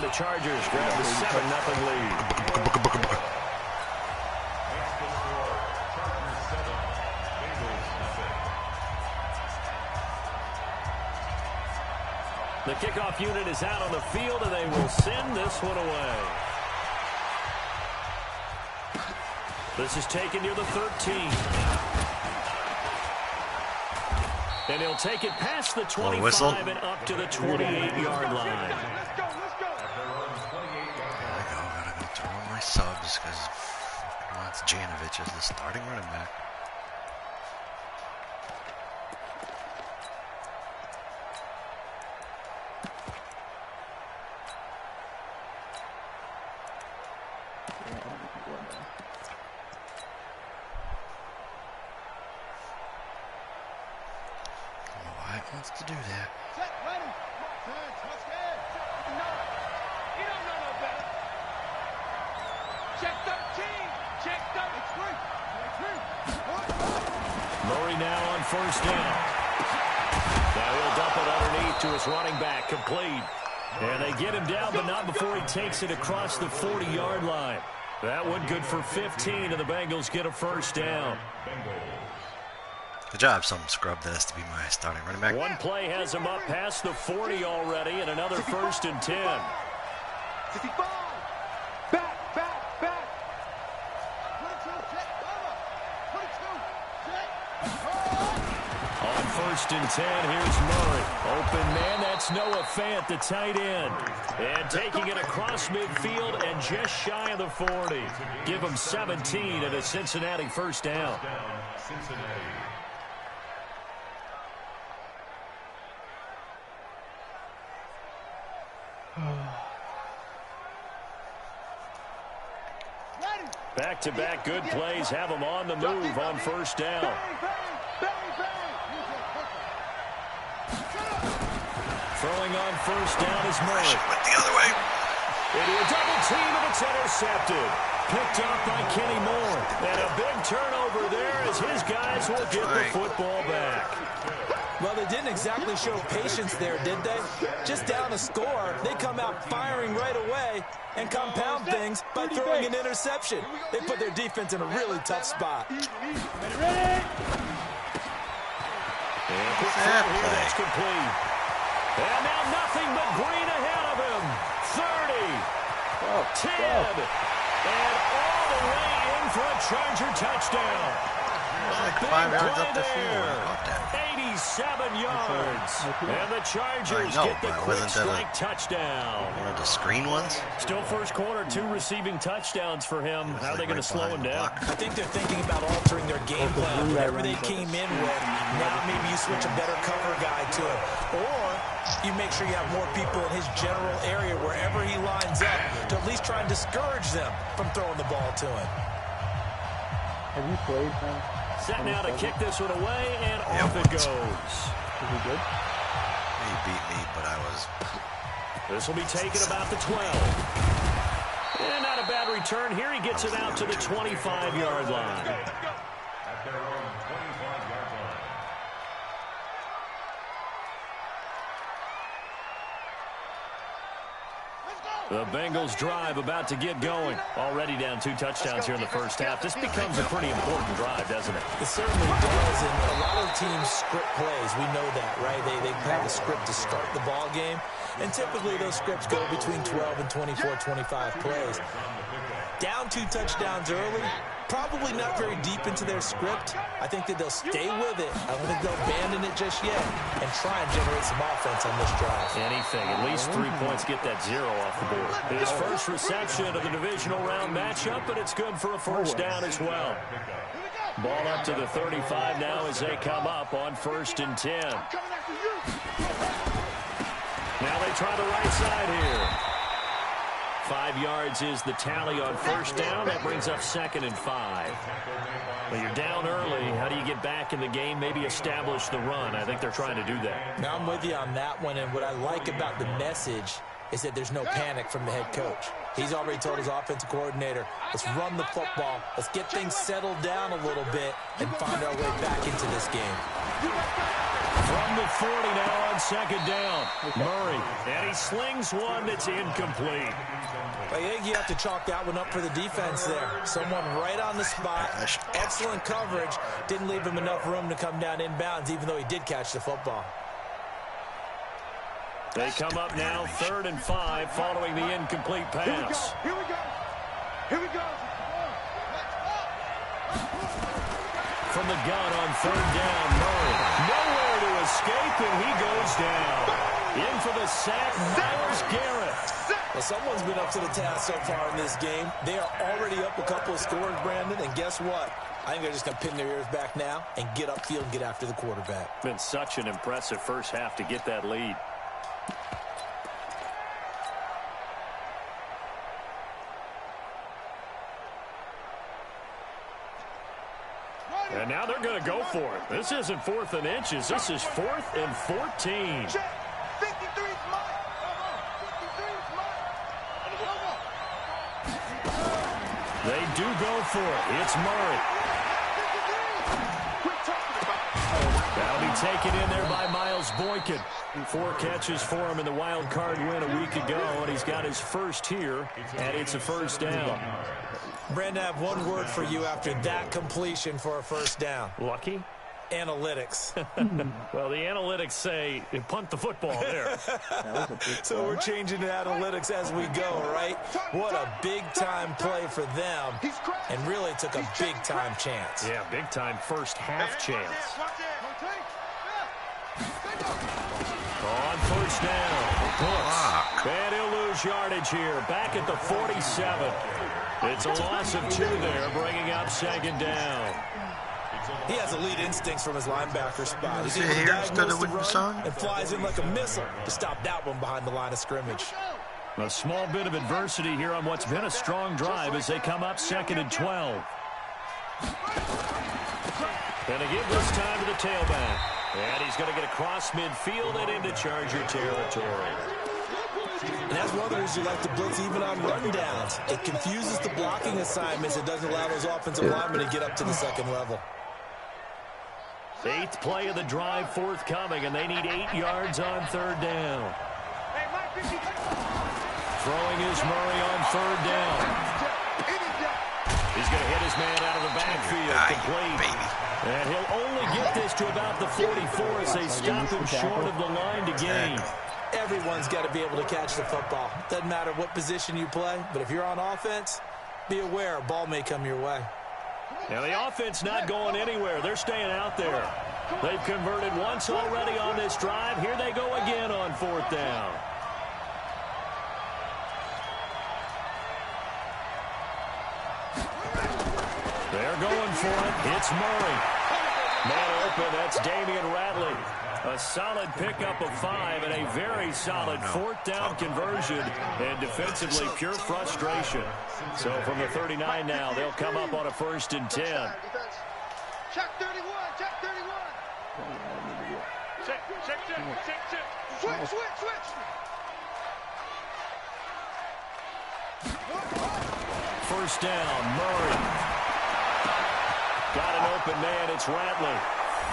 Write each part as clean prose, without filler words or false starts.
And the Chargers grab the 7-0 lead. The kickoff unit is out on the field, and they will send this one away. This is taken near the 13. And he'll take it past the 25 and up to the 28-yard line. Let's go. Gotta go through all my subs because wants Janovich as the starting running back. Wants to do that. Set, ready. Let's go. You don't know no better. Check 13. Check 33. Murray now on first down. Now he'll dump it underneath to his running back, complete. And they get him down, but not before he takes it across the 40-yard line. That one good for 15, and the Bengals get a first down. Good job, some scrub this to be my starting running back. One play has him up past the 40 already, and another 1st and 10. 55. Back. 22, check, over. 22, check. On 1st and 10, here's Murray. Open man, that's Noah Fant, the tight end. And taking it across midfield and just shy of the 40. Give him 17 and a Cincinnati first down. Back-to-back good plays have him on the move on first down. Throwing on first down is Murray. Went the other way. Into a double team, and it's intercepted. Picked off by Kenny Moore. And a big turnover there as his guys will get the football back. Well, they didn't exactly show patience there, did they? Just down a score, they come out firing right away and compound things by throwing an interception. They put their defense in a really tough spot. And that's complete. And now nothing but green ahead of him. 30, 10, and all the way in for a Charger touchdown. Like 5 yards up the field. 87 yards. And the Chargers get the quick strike touchdown. One of the screen ones? Still first quarter, 2 receiving touchdowns for him. How are they going to slow him down? I think they're thinking about altering their game plan. Whatever they came in with, now maybe you switch a better cover guy to it. Or you make sure you have more people in his general area wherever he lines up to at least try and discourage them from throwing the ball to him. Have you played him? Set now to kick this one away, and off it goes. Is he good? He beat me, but I was... This will be taken about the 12. And not a bad return. Here he gets it out to the 25-yard line. At their own 25-yard line. The Bengals drive about to get going. Already down 2 touchdowns here in the first half. This becomes a pretty important drive, doesn't it? It certainly does, and a lot of teams script plays. We know that, right? They have a script to start the ball game, and typically those scripts go between 12 and 24, 25 plays. Down 2 touchdowns early, probably not very deep into their script. I think that they'll stay with it. I don't think they'll abandon it just yet and try and generate some offense on this drive. Anything. At least 3 points get that 0 off the board. His first reception of the divisional round matchup, but it's good for a first down as well. Ball up to the 35 now as they come up on 1st and 10. Now they try the right side here. 5 yards is the tally on first down. That brings up 2nd and 5. Well, you're down early. How do you get back in the game? Maybe establish the run. I think they're trying to do that. Now I'm with you on that one, and what I like about the message is that there's no panic from the head coach. He's already told his offensive coordinator, let's run the football, let's get things settled down a little bit, and find our way back into this game. From the 40 now on second down. Murray, and he slings one that's incomplete. I think you have to chalk that one up for the defense there. Someone right on the spot. Excellent coverage. Didn't leave him enough room to come down inbounds, even though he did catch the football. They come up now 3rd and 5 following the incomplete pass. Here we go. Here we go. From the gun on 3rd down, Murray. Nowhere to escape, and he goes down. In for the sack, Myles Garrett. Well, someone's been up to the task so far in this game. They are already up a couple of scores, Brandon, and guess what? I think they're just going to pin their ears back now and get upfield and get after the quarterback. Been such an impressive first half to get that lead. And now they're going to go for it. This isn't 4th and inches. This is 4th and 14. They do go for it. It's Murray. That'll be taken in there by Miles Boykin. 4 catches for him in the wild card win a week ago, and he's got his first here, and it's a first down. Brandon, I have one word for you after that completion for a first down. Lucky? Analytics. Well, the analytics say punt the football there. So we're changing to analytics as we go, right? What a big-time play for them, and really took a big-time chance. Yeah, big-time first half chance. On first down, Brooks. And he'll lose yardage here, back at the 47. It's a loss of 2 there, bringing up second down. He has elite instincts from his linebacker spot. He's here instead of with the song? And flies in like a missile to stop that one behind the line of scrimmage. A small bit of adversity here on what's been a strong drive as they come up 2nd and 12. And they give this time to the tailback. And he's going to get across midfield and into Charger territory. And that's one of the reasons you like to blitz even on rundowns. It confuses the blocking assignments. It doesn't allow those offensive linemen to get up to the second level. 8th play of the drive forthcoming, and they need 8 yards on 3rd down. Throwing is Murray on 3rd down. He's going to hit his man out of the backfield. Complete. And he'll only get this to about the 44 as they stop him short of the line to gain. Everyone's got to be able to catch the football. Doesn't matter what position you play, but if you're on offense, be aware a ball may come your way. Now the offense not going anywhere. They're staying out there. They've converted once already on this drive. Here they go again on 4th down. They're going for it. It's Murray. Man open, that's Damian Ratley. A solid pickup of 5 and a very solid 4th down conversion, and defensively pure frustration. So from the 39 now, they'll come up on a 1st and 10. Check 31, check 31. Check. Switch. First down, Murray. Got an open man, it's Ratley.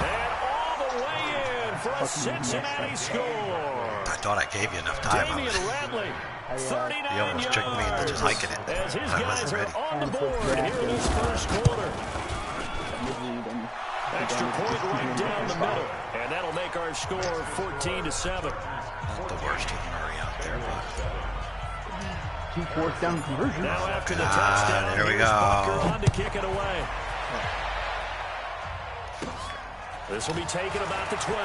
And all the way in for a Cincinnati score. I thought I gave you enough time. Damian Ratley, 39 You almost tricked me into just hiking it. as his I guys wasn't are ready. on the board here in this first quarter. Extra point right down the middle, and that'll make our score 14-7. Not the worst with Murray out there, but 2 4th down conversions. Now after the touchdown, there we here's Butker go. on to kick it away. This will be taken about the 12.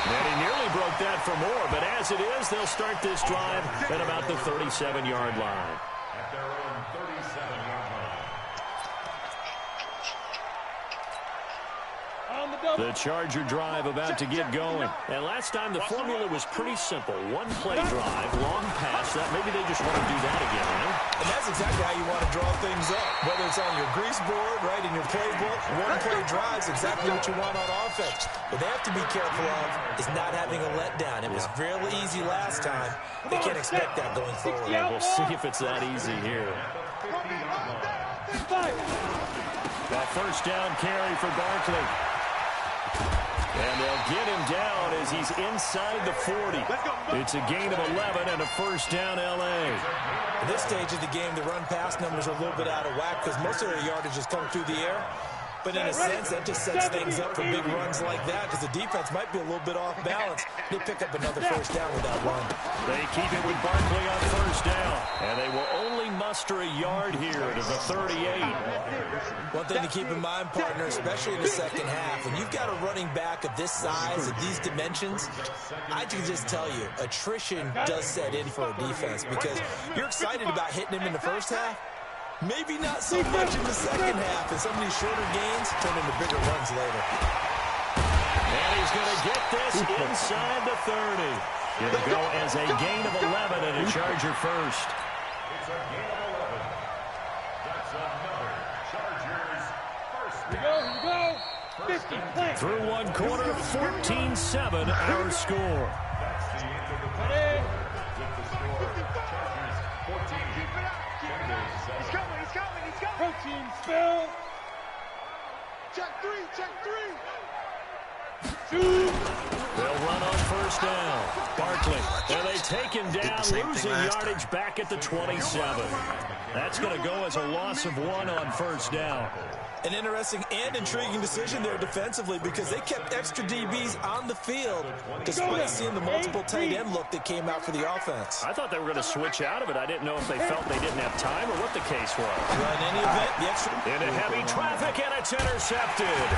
And he nearly broke that for more, but as it is, they'll start this drive at about the 37-yard line. At their own 37-yard line. The Charger drive about to get going. And last time the formula was pretty simple. 1 play drive, long pass. That maybe they just want to do that again, right? And that's exactly how you want to draw things up. Whether it's on your grease board, right, in your playbook, 1 play drive is exactly what you want on offense. What they have to be careful of is not having a letdown. It was fairly easy last time. They can't expect that going forward. Yeah, we'll see if it's that easy here. A first down carry for Barkley. And they'll get him down as he's inside the 40. It's a gain of 11 and a first down, L.A. At this stage of the game, the run-pass numbers are a little bit out of whack because most of their yardage is coming through the air. But in a sense, that just sets things up for big runs like that because the defense might be a little bit off balance. They pick up another first down with that run. They keep it with Barkley on first down. And they will only muster a yard here to the 38. One thing to keep in mind, partner, especially in the second half, when you've got a running back of this size, of these dimensions, I can just tell you, attrition does set in for a defense because you're excited about hitting him in the first half. Maybe not so much in the second half, and some of these shorter gains turn into bigger runs later. And he's going to get this inside the 30. It'll go as a gain of 11 and a Charger first. It's a gain of 11. That's another Chargers first down. Here we go. Through one quarter, 14-7 our score. That's the end of the first quarter. With the score, Chargers 14, Bengals 7. He's coming. Protein spill. Check three. They'll run on first down. Barkley. And they take him down, losing yardage back at the 27. That's going to go as a loss of 1 on first down. An interesting and intriguing decision there defensively because they kept extra DBs on the field despite seeing the multiple tight end look that came out for the offense. I thought they were going to switch out of it. I didn't know if they felt they didn't have time or what the case was. Well, in any event, the extra... Into heavy traffic, and it's intercepted.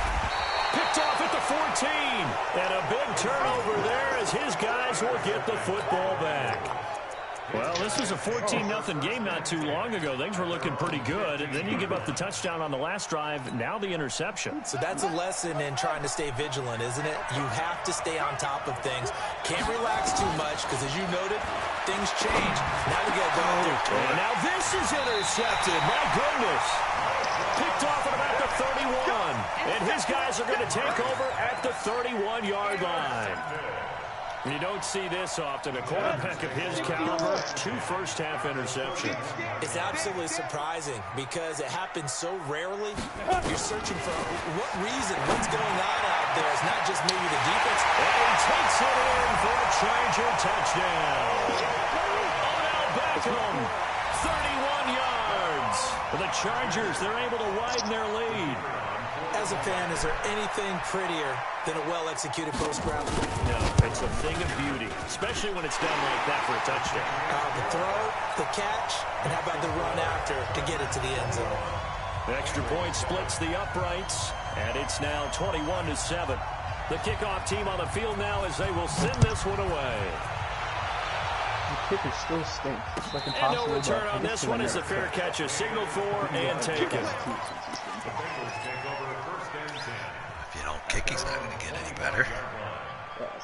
Picked off at the 14. And a big turnover there as his guys will get the football back. Well, this was a 14-0 game not too long ago. Things were looking pretty good. And then you give up the touchdown on the last drive. Now the interception. So that's a lesson in trying to stay vigilant, isn't it? You have to stay on top of things. Can't relax too much because, as you noted, things change. Now we got to go out there. And now this is intercepted. My goodness. Picked off at about the 31. And his guys are going to take over at the 31-yard line. You don't see this often. A quarterback of his caliber, 2 first-half interceptions. It's absolutely surprising because it happens so rarely. You're searching for what reason, what's going on out there. It's not just maybe the defense. And he takes it in for a Charger touchdown. Odell Beckham, 31 yards. For the Chargers, they're able to widen their lead. As a fan, is there anything prettier than a well-executed post route? No, it's a thing of beauty, especially when it's done like that for a touchdown. The throw, the catch, and how about the run after to get it to the end zone? The extra point splits the uprights, and it's now 21-7. The kickoff team on the field now as they will send this one away. The kicker still stinks. It's like And impossible. no return on this one as the fair catch is signaled for and taken. The Bengals take over first and 10. If you don't kick, he's not going to get any better. Yes.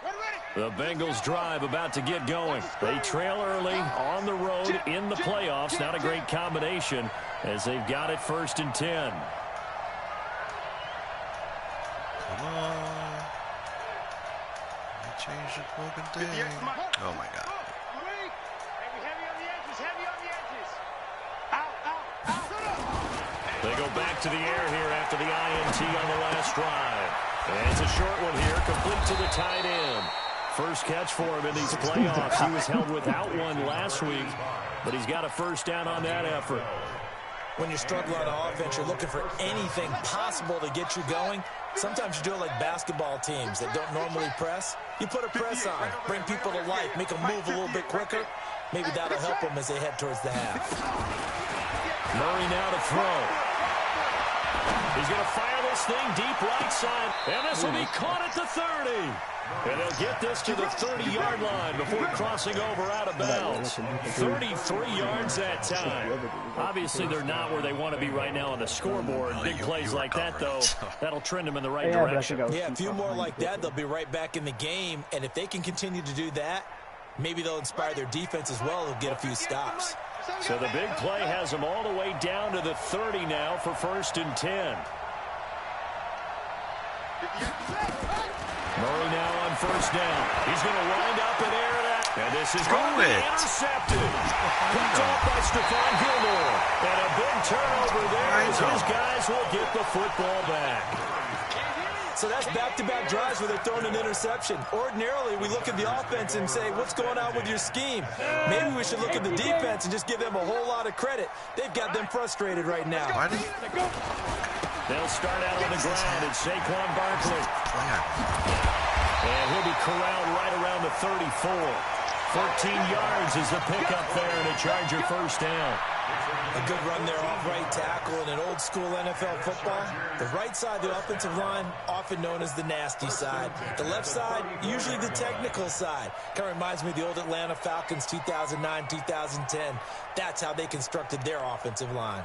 You're right. The Bengals drive about to get going. They trail early on the road in the playoffs. Not a great combination as they've got it first and 10. Come on. They changed the fucking thing. Oh, my God. They go back to the air here after the INT on the last drive. And it's a short one here, complete to the tight end. First catch for him in these playoffs. He was held without one last week, but he's got a first down on that effort. When you're struggling on offense, you're looking for anything possible to get you going. Sometimes you do it like basketball teams that don't normally press. You put a press on, bring people to life, make them move a little bit quicker. Maybe that'll help them as they head towards the half. Murray now to throw. He's going to fire this thing deep right side, and this will be caught at the 30. And they'll get this to the 30-yard line before crossing over out of bounds. 33 yards that time. Obviously, they're not where they want to be right now on the scoreboard. Big plays like that, though, that'll trend them in the right direction. Yeah, a few more like that, they'll be right back in the game. And if they can continue to do that, maybe they'll inspire their defense as well. They'll get a few stops. So the big play has them all the way down to the 30 now for first and 10. Murray now on first down. He's going to wind up and air that And this is going to be intercepted. Picked off by Stephon Gilmore. And a big turnover there as his guys will get the football back. So that's back-to-back drives where they're throwing an interception. Ordinarily, we look at the offense and say, what's going on with your scheme? Maybe we should look at the defense and just give them a whole lot of credit. They've got them frustrated right now. They'll start out on the ground and Saquon Barkley. And he'll be corralled right around the 34. 14 yards is the pickup there and a Charger first down. A good run there off right tackle in an old-school NFL football. The right side of the offensive line, often known as the nasty side. The left side, usually the technical side. Kind of reminds me of the old Atlanta Falcons 2009, 2010. That's how they constructed their offensive line.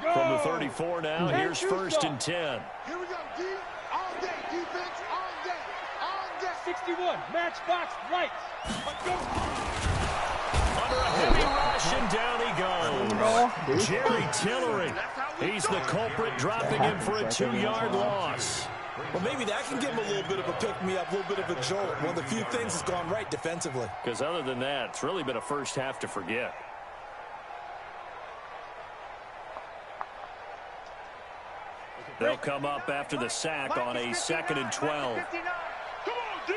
From the 34 now, here's 1st and 10. Here we go, D. All day, defense, all day. All day. 61, matchbox, lights. Let's go. Under a heavy rush, and down he goes. Jerry Tillery. He's the culprit, dropping him for a 2-yard loss. Well, maybe that can give him a little bit of a pick-me-up, a little bit of a jolt. One of the few things that's gone right defensively. Because other than that, it's really been a first half to forget. They'll come up after the sack on a 2nd and 12. Come on, D.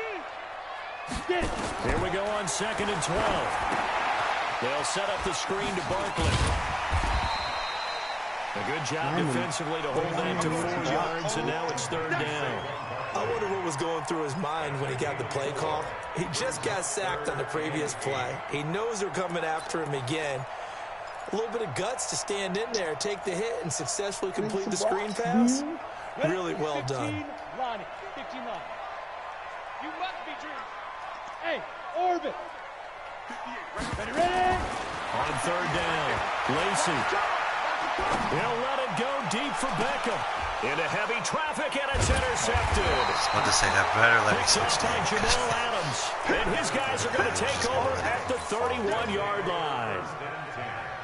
Here we go on 2nd and 12. They'll set up the screen to Barkley. A good job defensively to hold that to 4 yards, and now it's 3rd down. I wonder what was going through his mind when he got the play call. He just got sacked on the previous play. He knows they're coming after him again. A little bit of guts to stand in there, take the hit, and successfully complete the screen pass. Really well done. 15 line. You must be dreaming. Hey, orbit. Ready? On 3rd down, Lacey. He'll let it go deep for Beckham. Into heavy traffic, and it's intercepted. I was about to say that better let me switch Picked up by Jamal Adams. And his guys are going to take over at the 31-yard line.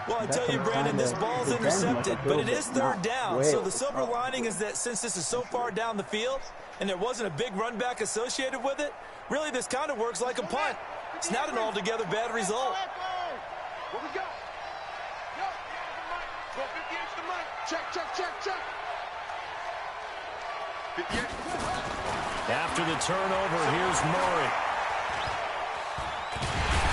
Well, I tell you, Brandon, this ball's intercepted, but it is 3rd down. So the silver lining is that since this is so far down the field and there wasn't a big run back associated with it, really this kind of works like a punt. It's not an altogether bad result. Where we go? Yo, 58's the mic. Check. 58. After the turnover, here's Murray.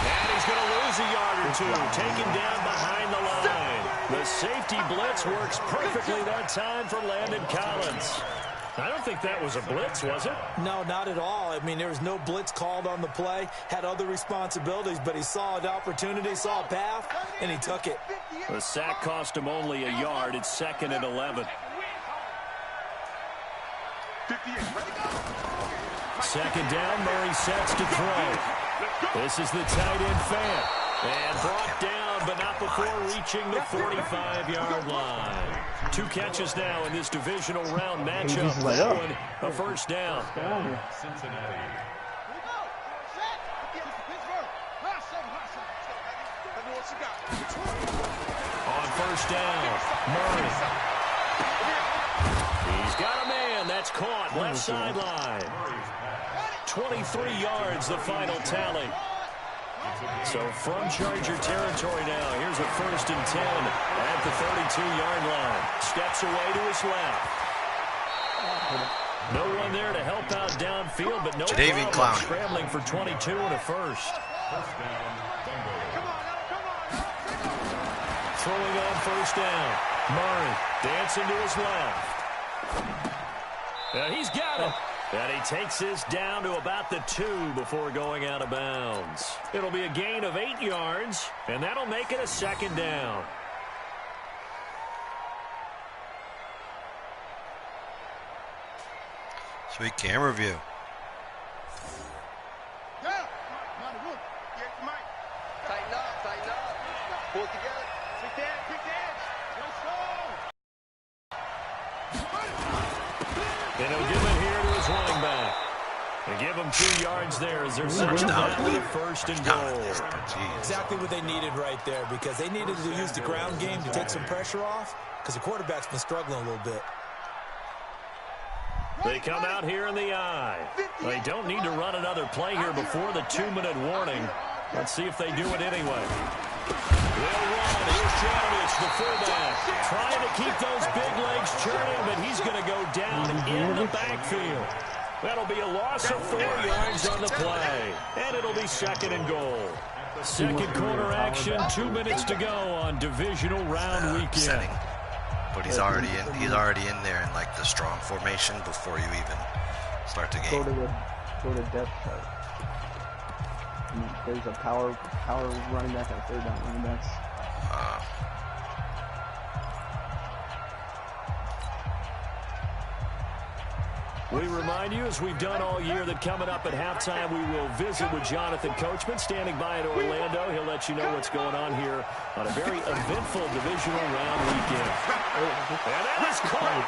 And he's going to lose a yard or two, taken down behind the line. The safety blitz works perfectly that time for Landon Collins. I don't think that was a blitz, was it? No, not at all. I mean, there was no blitz called on the play, had other responsibilities, but he saw an opportunity, saw a path, and he took it. The sack cost him only a yard. It's 2nd and 11. 58. Ready, go. 2nd down, Murray sets to throw. This is the tight end fan. And brought down, but not before reaching the 45-yard line. 2 catches now in this divisional round matchup. That one, a first down. Cincinnati. On first down, Murray. He's got a man. That's caught. Left sideline. 23 yards, the final tally. So from Charger territory now, here's a 1st and 10 at the 32-yard line. Steps away to his left. No one there to help out downfield, but no problem scrambling for 22 and a first. Throwing on first down. Murray dancing to his left. He's got it. And he takes this down to about the 2 before going out of bounds. It'll be a gain of 8 yards, and that'll make it a 2nd down. Sweet camera view. Yeah. Get the mic. Tighten up. Pull it together. Quick dance. Let's go. And he'll give it here to his running back. And give him 2 yards there as they're setting down with a 1st and goal. Exactly what they needed right there, because they needed to use the ground game to take some pressure off, because the quarterback's been struggling a little bit. They come out here in the eye. They don't need to run another play here before the 2-minute warning. Let's see if they do it anyway. They'll run. Here's Janovich, the fullback, trying to keep those big legs churning, but he's going to go down in the backfield. That'll be a loss of 4 yards on the play, and it'll be 2nd and goal. Second quarter action, 2 minutes to go on divisional round weekend. Setting. But he's already in there in like the strong formation before you even start the game. Go to depth chart. There's a power running back and 3rd down running backs. We remind you, as we've done all year, that coming up at halftime, we will visit with Jonathan Coachman, standing by in Orlando. He'll let you know what's going on here on a very eventful divisional round weekend. And that is caught.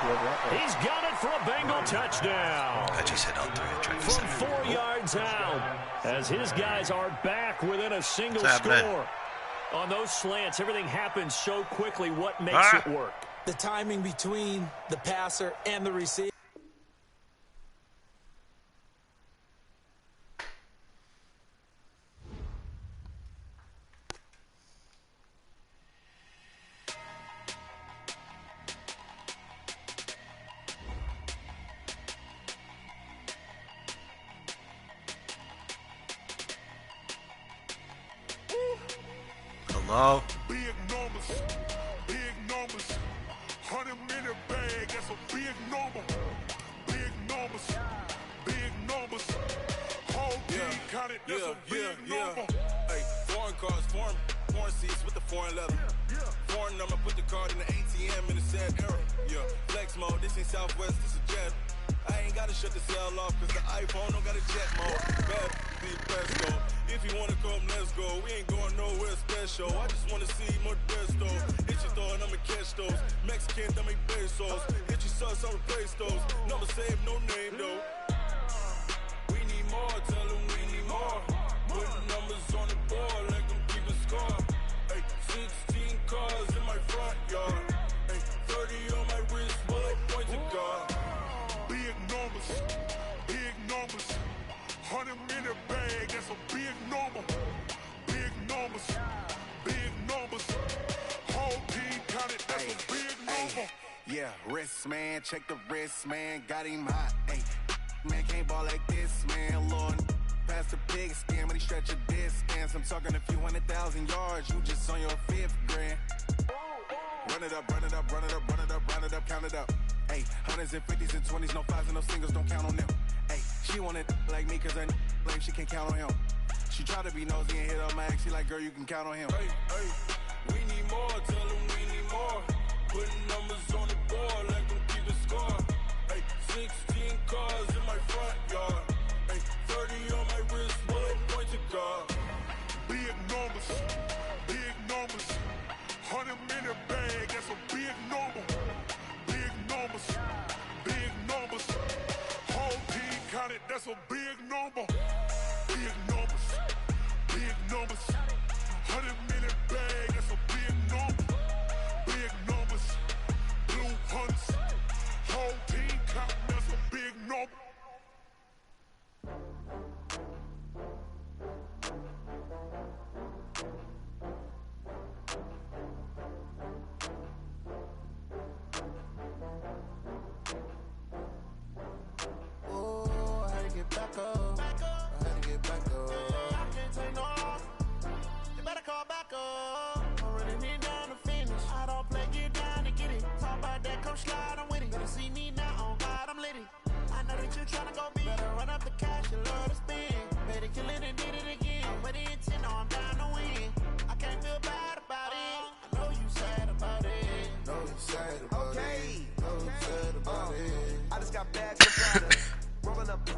He's got it for a Bengal touchdown. I just hit out 3. From 4 yards out, as his guys are back within a single score. On those slants, everything happens so quickly. What makes it work? The timing between the passer and the receiver. Hello? Big numbers, 100-minute bag, that's a big number. Big numbers, whole team counted, that's a big number. Hey, foreign cars, foreign seats with the foreign leather. Foreign number, put the card in the ATM in the sad era. Yeah, flex mode, this ain't Southwest, this is Jet. I ain't gotta shut the cell off, cause the iPhone don't got a jet mode. Bad, be presto. If you wanna come, let's go. We ain't going nowhere special. I just wanna see more Modesto. Hit your thought, I'ma catch those. Mexican, I make pesos. Hit your sauce, I'll replace those. Number save, no name though. We need more, tell them we need more. Put numbers on the board, let them keep a score. Hey, 16 cars in my front yard. Hey, 30 on my wrist, bullet point to God. Big numbers, 100-minute bag, that's a big number. Big numbers, whole team counted, that's a big number. Yeah, wrist man, check the wrist man, got him hot. Hey, man can't ball like this, man. Lord, past the pig skin, when he stretch a distance. I'm talking a few 100,000 yards, you just on your 5th grand. Run it up, count it up. Hey, 100s and 50s and 20s, no 5s and no singles, don't count on them. Hey, she want it like me, cause her blame, she can't count on him. She try to be nosy and hit up my ex, she like, girl, you can count on him. Hey, we need more, tell them we need more. Putting numbers on the board, let them keep the score. Hey, 16 cars in my front yard. Hey, 30 on my wrist, bullet point to God. Big numbers, 100-minute bag, that's a big number. Big numbers, whole team counted, that's a big number. Big numbers, 100-minute bag, that's a big number. Big numbers, blue hunts, whole team counting, that's a big number. Slide, I'm with it. Better see me now, on God, I'm litty. I know that you tryna go big. Better run up the cash, you love to spend. Better kill it and did it again. I'm with the intent, no, I'm down to win. I can't feel bad about it. I know you sad about it. Know you sad about Okay. it. Know you sad about it. I just got bags of products. Rolling up.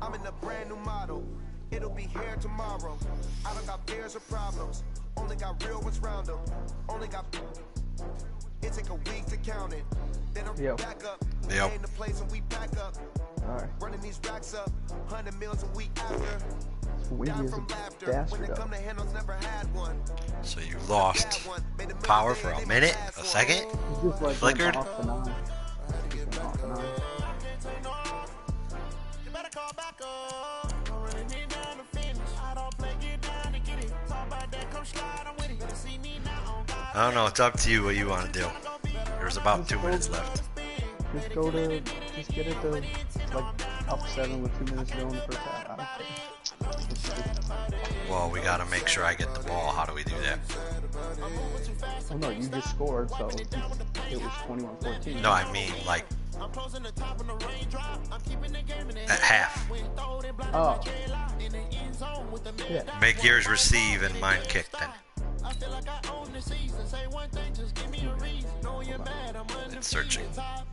I'm in a brand new model. It'll be here tomorrow. I don't got fears or problems. Only got real ones round them. Only got... It take a week to count it. Then I'm back up. Yep. In the place and we back up. Alright. Running these racks up. 100 meals a week after. Windy Down as from a laughter. When they bastard. come to handles, never had one. So you lost power for a minute, a second, It's just like flickered. went off and on. Just went off and on. I don't know. It's up to you what you want to do. There's about 2 minutes left. Just get it to like up 7 with 2 minutes to go in the first half. I don't care. Well, we gotta make sure I get the ball. How do we do that? Oh no, you just scored, so it was 21-14. No, I mean like at half. Oh. Yeah. Make yours receive and mine kick then. It's searching. Yeah.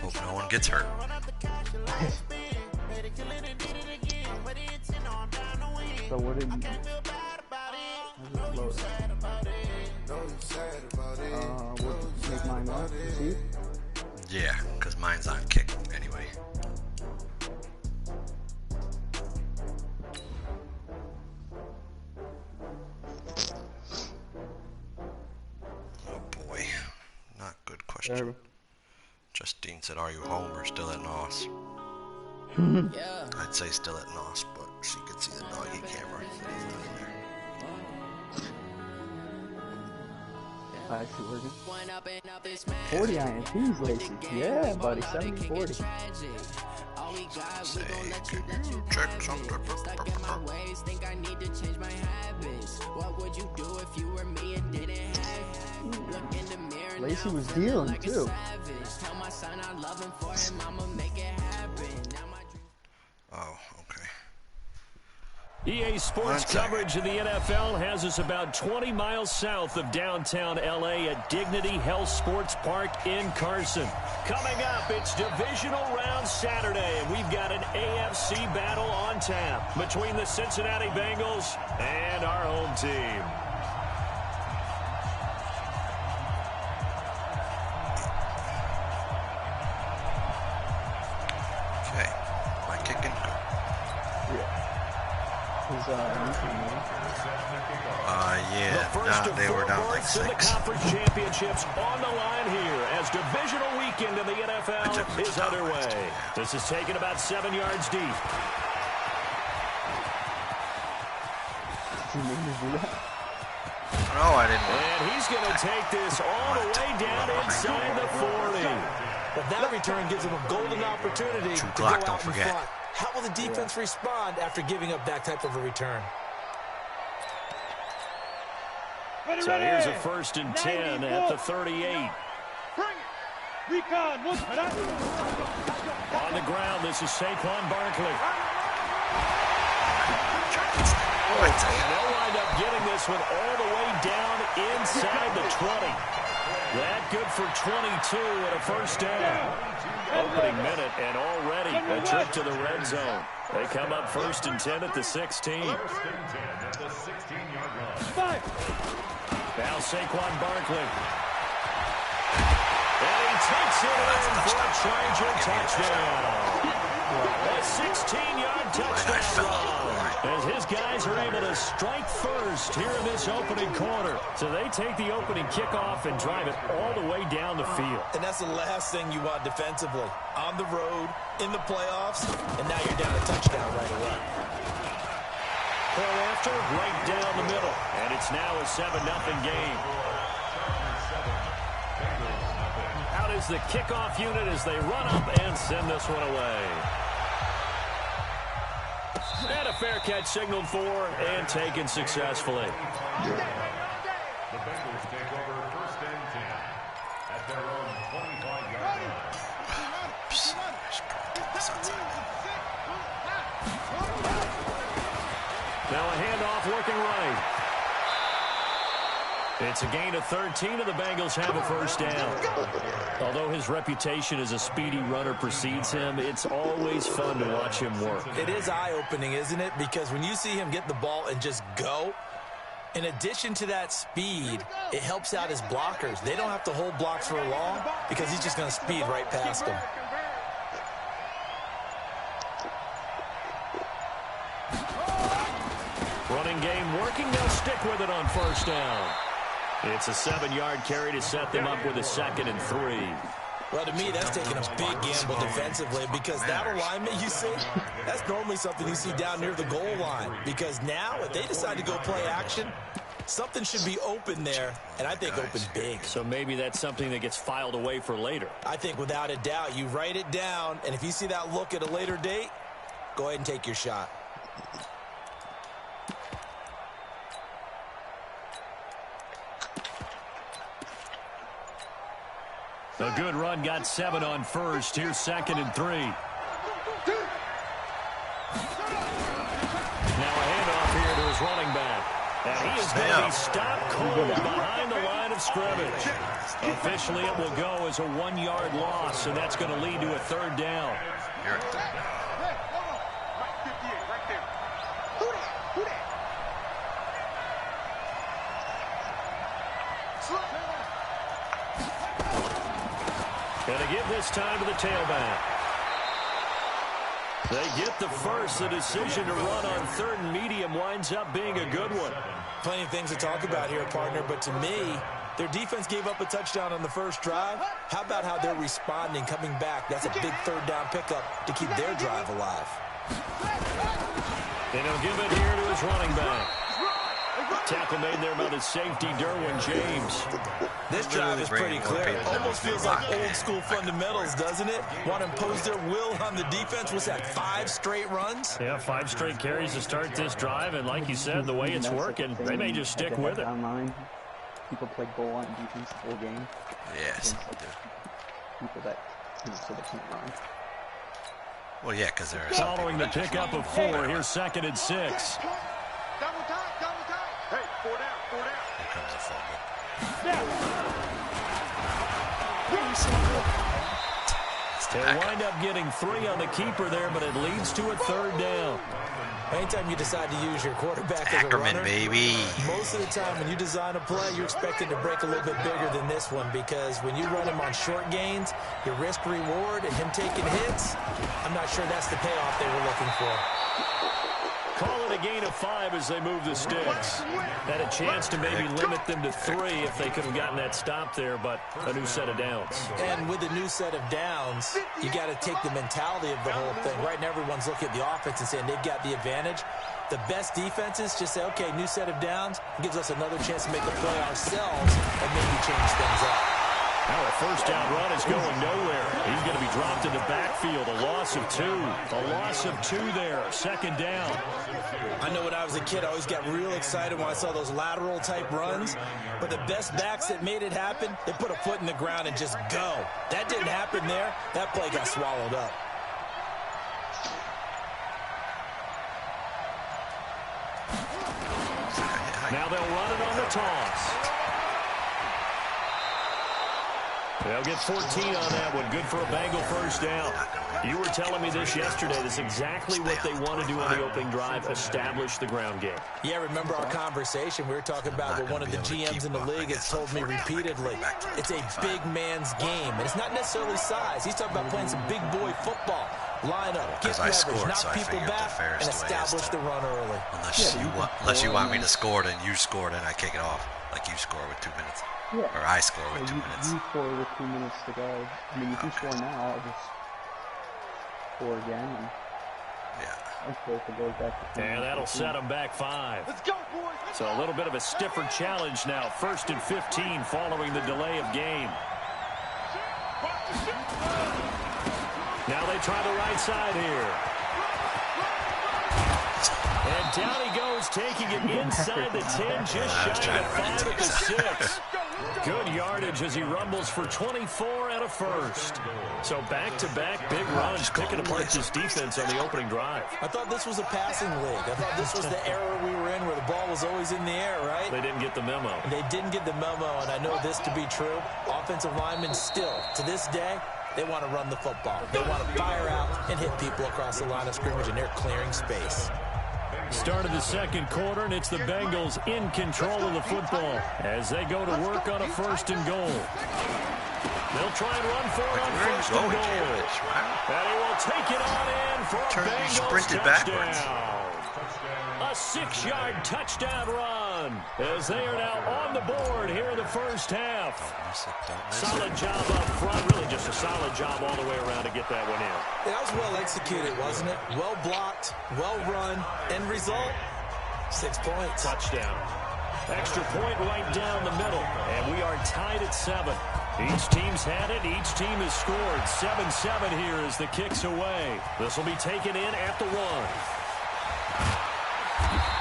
Hope no one gets hurt. So what did you... What, make mine up? See? Yeah, because mine's on kick anyway. Oh boy, not good question. There. Justine said, "Are you home or still at NOS?" I'd say still at NOS, but she could see the doggy camera. So he's not in there. Actually working. 40 INTs, Lacey. Yeah, buddy. 70-40. Say, can you check something? Lacey was dealing too. Oh, okay. EA Sports coverage of the NFL has us about 20 miles south of downtown LA at Dignity Health Sports Park in Carson. Coming up, it's divisional round Saturday, and we've got an AFC battle on tap between the Cincinnati Bengals and our home team. Okay, my kicking. Yeah, they were down like 6. The conference championships on the line here as divisional weekend in the NFL is underway. This is taken about 7 yards deep. No, I didn't. And he's going to take this all the way down inside the 40. But that return gives him a golden opportunity to go out in front. How will the defense respond after giving up that type of a return? So here's a 1st and 10 at the 38. Recon, on the ground, this is Saquon Barkley. And they'll wind up getting this one all the way down inside the 20. That good for 22 and a 1st down. Opening minute and already a trip to the red zone. They come up 1st and 10 at the 16. 1st and 10 at the 16-yard line. Now Saquon Barkley. And he takes it in for a Charger touchdown. A 16-yard touchdown run. As his guys are able to strike first here in this opening quarter. So they take the opening kickoff and drive it all the way down the field. And that's the last thing you want defensively. On the road, in the playoffs, and now you're down a touchdown right away. Pull after, right down the middle. And it's now a 7-0 game. Out is the kickoff unit as they run up and send this one away. And a fair catch signaled for and taken successfully. The Bengals take over 1st and 10 at their own 25-yard line. Now a handoff looking right. It's a gain of 13, and the Bengals have a 1st down. Although his reputation as a speedy runner precedes him, it's always fun to watch him work. It is eye-opening, isn't it? Because when you see him get the ball and just go, in addition to that speed, it helps out his blockers. They don't have to hold blocks for long because he's just going to speed right past them. Running game working. They'll stick with it on 1st down. It's a 7-yard carry to set them up with a 2nd and 3. Well, to me, that's taking a big gamble defensively because that alignment you see, that's normally something you see down near the goal line. Because now, if they decide to go play action, something should be open there, and I think open big. So maybe that's something that gets filed away for later. I think without a doubt, you write it down, and if you see that look at a later date, go ahead and take your shot. A good run got 7 on first. Here's 2nd and 3. Now a handoff here to his running back. And he is going to be stopped cold behind the line of scrimmage. Officially, it will go as a 1-yard loss, and that's going to lead to a 3rd down. Going to give this time to the tailback. They get the first. The decision to run on 3rd and medium winds up being a good one. Plenty of things to talk about here, partner, but to me, their defense gave up a touchdown on the first drive. How about how they're responding, coming back? That's a big 3rd down pickup to keep their drive alive. And he'll give it here to his running back. Tackle made there by the safety, Derwin James. This drive is pretty clear. Almost feels like old school fundamentals, doesn't it? Want to impose their will on the defense. Was that 5 straight runs? Yeah, 5 straight carries to start this drive, and like you said, the way it's working, they may just stick with it. People play goal line defense the whole game. Yes. People that, so they can't run. Well, yeah, because they're following the pickup of 4. Here's 2nd and 6. Double time. Hey, 4 down. Here comes a fumble. They'll wind up getting 3 on the keeper there, but it leads to a 3rd down. Anytime you decide to use your quarterback as a runner, baby. Most of the time when you design a play, you're expected to break a little bit bigger than this one because when you run him on short gains, your risk-reward and him taking hits, I'm not sure that's the payoff they were looking for. Call it a gain of 5 as they move the sticks. Had a chance to maybe limit them to 3 if they could have gotten that stop there, but a new set of downs. And with a new set of downs, you got to take the mentality of the whole thing. Right now, everyone's looking at the offense and saying they've got the advantage. The best defenses just say, okay, new set of downs, gives us another chance to make a play ourselves and maybe change things up. Now a 1st down run is going nowhere. He's going to be dropped in the backfield. A loss of 2. A loss of 2 there. 2nd down. I know when I was a kid, I always got real excited when I saw those lateral type runs. But the best backs that made it happen, they put a foot in the ground and just go. That didn't happen there. That play got swallowed up. Now they'll run it on the toss. They'll get 14 on that one. Good for a Bengal 1st down. You were telling me this yesterday. That's exactly what they want to do on the opening drive, establish the ground game. Yeah, remember our conversation? We were talking about what one of the GMs in the league has told me repeatedly. It's a big man's game, and it's not necessarily size. He's talking about playing some big boy football. Line up, get leverage, knock people back, and establish the run early. Unless you want me to score it and you score it and I kick it off, like you score with 2 minutes. Yeah. Or I score with 2 minutes. You score with 2 minutes to go. I mean, if you score now, I'll just score again. And hopefully if it goes back to and that'll set them back 5. Let's go, boys. So a little bit of a stiffer challenge now. 1st and 15 following the delay of game. Now they try the right side here. And down he goes, taking it inside the 10, just shy of 5 at the 6. Good yardage as he rumbles for 24 and a 1st. So back-to-back big runs, picking apart this defense on the opening drive. I thought this was a passing league. I thought this was the era we were in where the ball was always in the air, right? They didn't get the memo. They didn't get the memo, and I know this to be true. Offensive linemen still, to this day, they want to run the football. They want to fire out and hit people across the line of scrimmage, and they're clearing space. Start of the 2nd quarter, and it's the Bengals in control of the football as they go to work on a 1st and goal. They'll try and run for it on 1st and goal. And he will take it on in for a Bengals touchdown. A 6-yard touchdown run. run as they are now on the board here in the first half. Solid job up front. Really just a solid job all the way around to get that one in. That was well executed, wasn't it? Well blocked, well run. End result, 6 points. Touchdown. Extra point right down the middle. And we are tied at 7. Each team's had it. Each team has scored. 7-7 here as the kick's away. This will be taken in at the 1.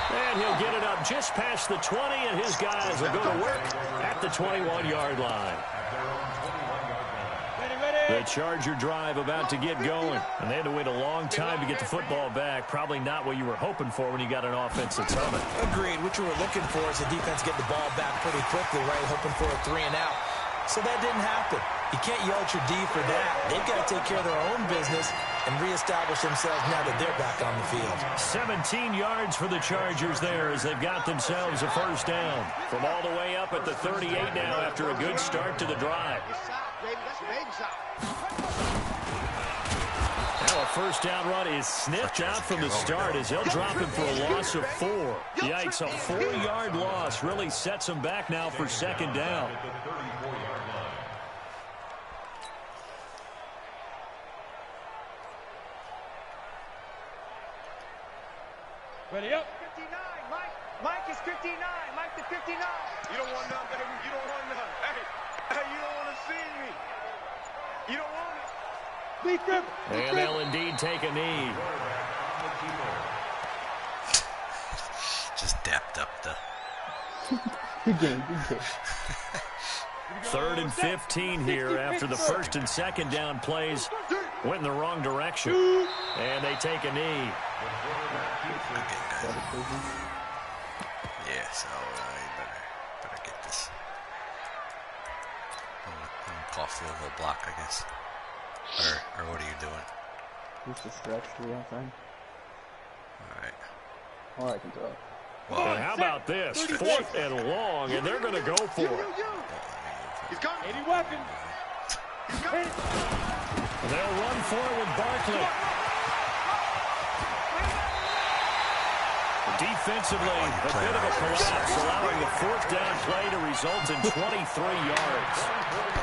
And he'll get it up just past the 20, and his guys will go to work at the 21-yard line. The Charger drive about to get going, and they had to wait a long time to get the football back. Probably not what you were hoping for when you got an offense that's humming. Agreed. What you were looking for is the defense get the ball back pretty quickly, right? Hoping for a 3 and out. So that didn't happen. You can't yell at your D for that. They've got to take care of their own business and reestablish themselves now that they're back on the field. 17 yards for the Chargers there as they've got themselves a first down. From all the way up at the 38 now after a good start to the drive. Now a first down run is sniffed out from the start as they'll drop him for a loss of 4. Yikes, a 4-yard loss really sets them back now for second down. Ready up. 59. Mike is 59. Mike the 59. You don't want none, baby. You don't want none. Hey, you don't want to see me. You don't want it. Lee grip. And they'll indeed take a knee. Just dapped up the... Good game, good game. 3rd and 15 here after the first and second down plays went in the wrong direction. And they take a knee. Yeah, so you better get this. I'm gonna call for a little block, I guess. Or what are you doing? Just a stretch to the outside. Alright. Or I can throw it. Well, and how about this? 4th and long, and they're going to go for it. He's gone. 80 weapons. And they'll run for it with Barkley. Defensively, a bit of a collapse, allowing the 4th down play to result in 23 yards.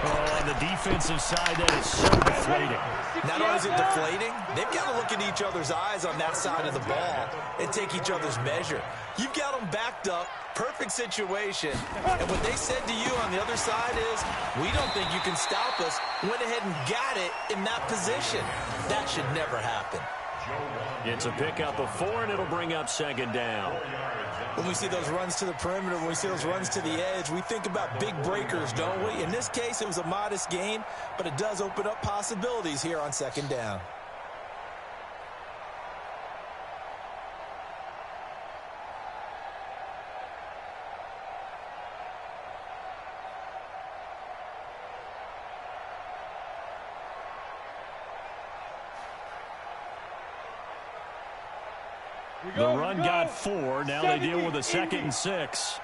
Oh, on the defensive side, that is so deflating. Not only is it deflating, they've got to look in each other's eyes on that side of the ball and take each other's measure. You've got them backed up, perfect situation, and what they said to you on the other side is, we don't think you can stop us. Went ahead and got it in that position. That should never happen. It's a pickup of 4, and it'll bring up second down. When we see those runs to the perimeter, when we see those runs to the edge, we think about big breakers, don't we? In this case, it was a modest gain, but it does open up possibilities here on second down. The run got 4. Now they deal with a 2nd and 6.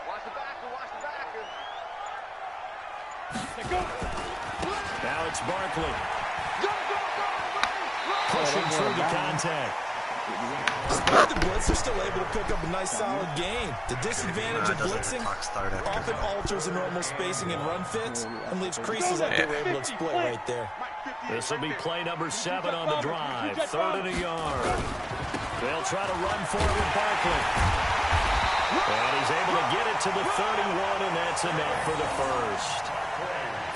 Watch the backer. Watch the backer. Now it's Barkley. Pushing through the contact. Despite the blitz, they're still able to pick up a nice solid gain. The disadvantage of blitzing often alters the normal spacing and run fits and leaves creases like they were able to exploit right there. This will be play number 7 on the drive. 3rd and a yard. They'll try to run for it with Barkley. And he's able to get it to the 31, and that's enough for the first.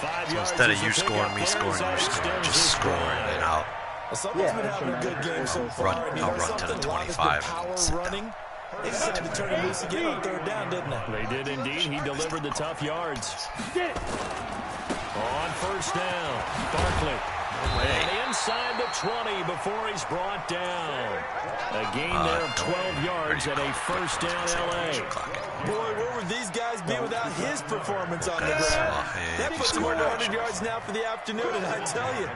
5 yards. Instead of you scoring, me scoring, you scoring, just scoring it out. Well, someone's been having a good game so far. I'll run to the 25 and sit down. They decided to turn it loose again on 3rd down, didn't they? They did indeed. He delivered the tough yards. On first down, Barkley. And inside the 20 before he's brought down. A gain there of 12 yards and a first down L.A. Boy, where would these guys be without his performance on the ground? That puts him over 100 yards now for the afternoon, and I tell you,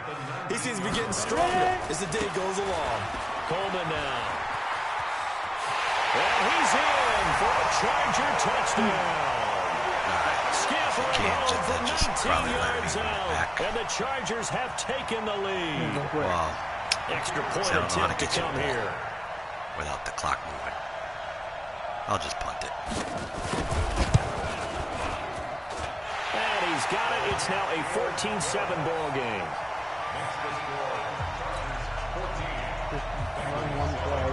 he seems to be getting stronger as the day goes along. Coleman now. And he's in for a Charger touchdown. Scampering home from 19 yards out, and the Chargers have taken the lead. Wow. Extra point attempt to come here. Without the clock moving. I'll just punt it. And he's got it. It's now a 14-7 ball game. Just run one play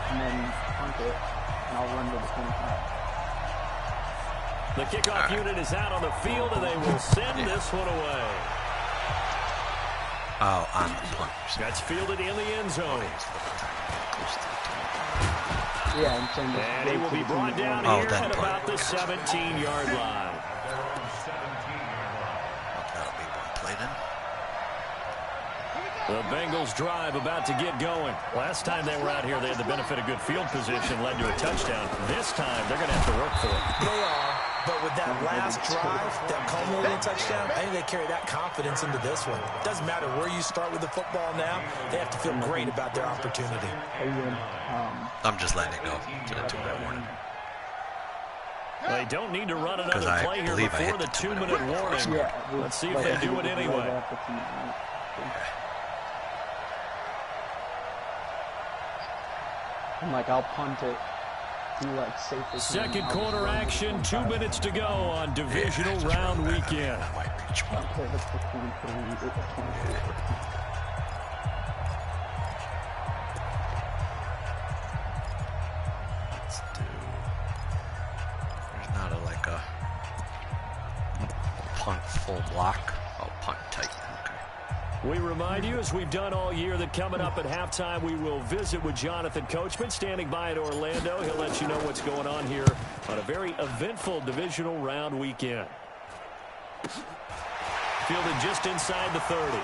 and then punt it, and I'll run to the 25. The kickoff unit is out on the field, and they will send this one away. Oh, on the punt. That's fielded in the end zone. Yeah, and he will be brought down here at about the 17-yard line. That'll be one play then. The Bengals drive about to get going. Last time they were out here, they had the benefit of good field position, led to a touchdown. This time, they're going to have to work for it. They are, but with that last drive, that culminating touchdown, I think they carry that confidence into this one. Doesn't matter where you start with the football now, they have to feel great about their opportunity. I'm just letting it go to the 2-minute warning. They don't need to run another play here before the 2-minute warning. Yeah, let's see if they do it anyway. I'm like, I'll punt it. Second quarter action, 2 minutes to go on divisional round weekend. Let's do. There's not like a punt full block. Oh, punt tight. We remind you, as we've done all year, that coming up at halftime, we will visit with Jonathan Coachman, standing by in Orlando. He'll let you know what's going on here on a very eventful divisional round weekend. Fielded just inside the 30.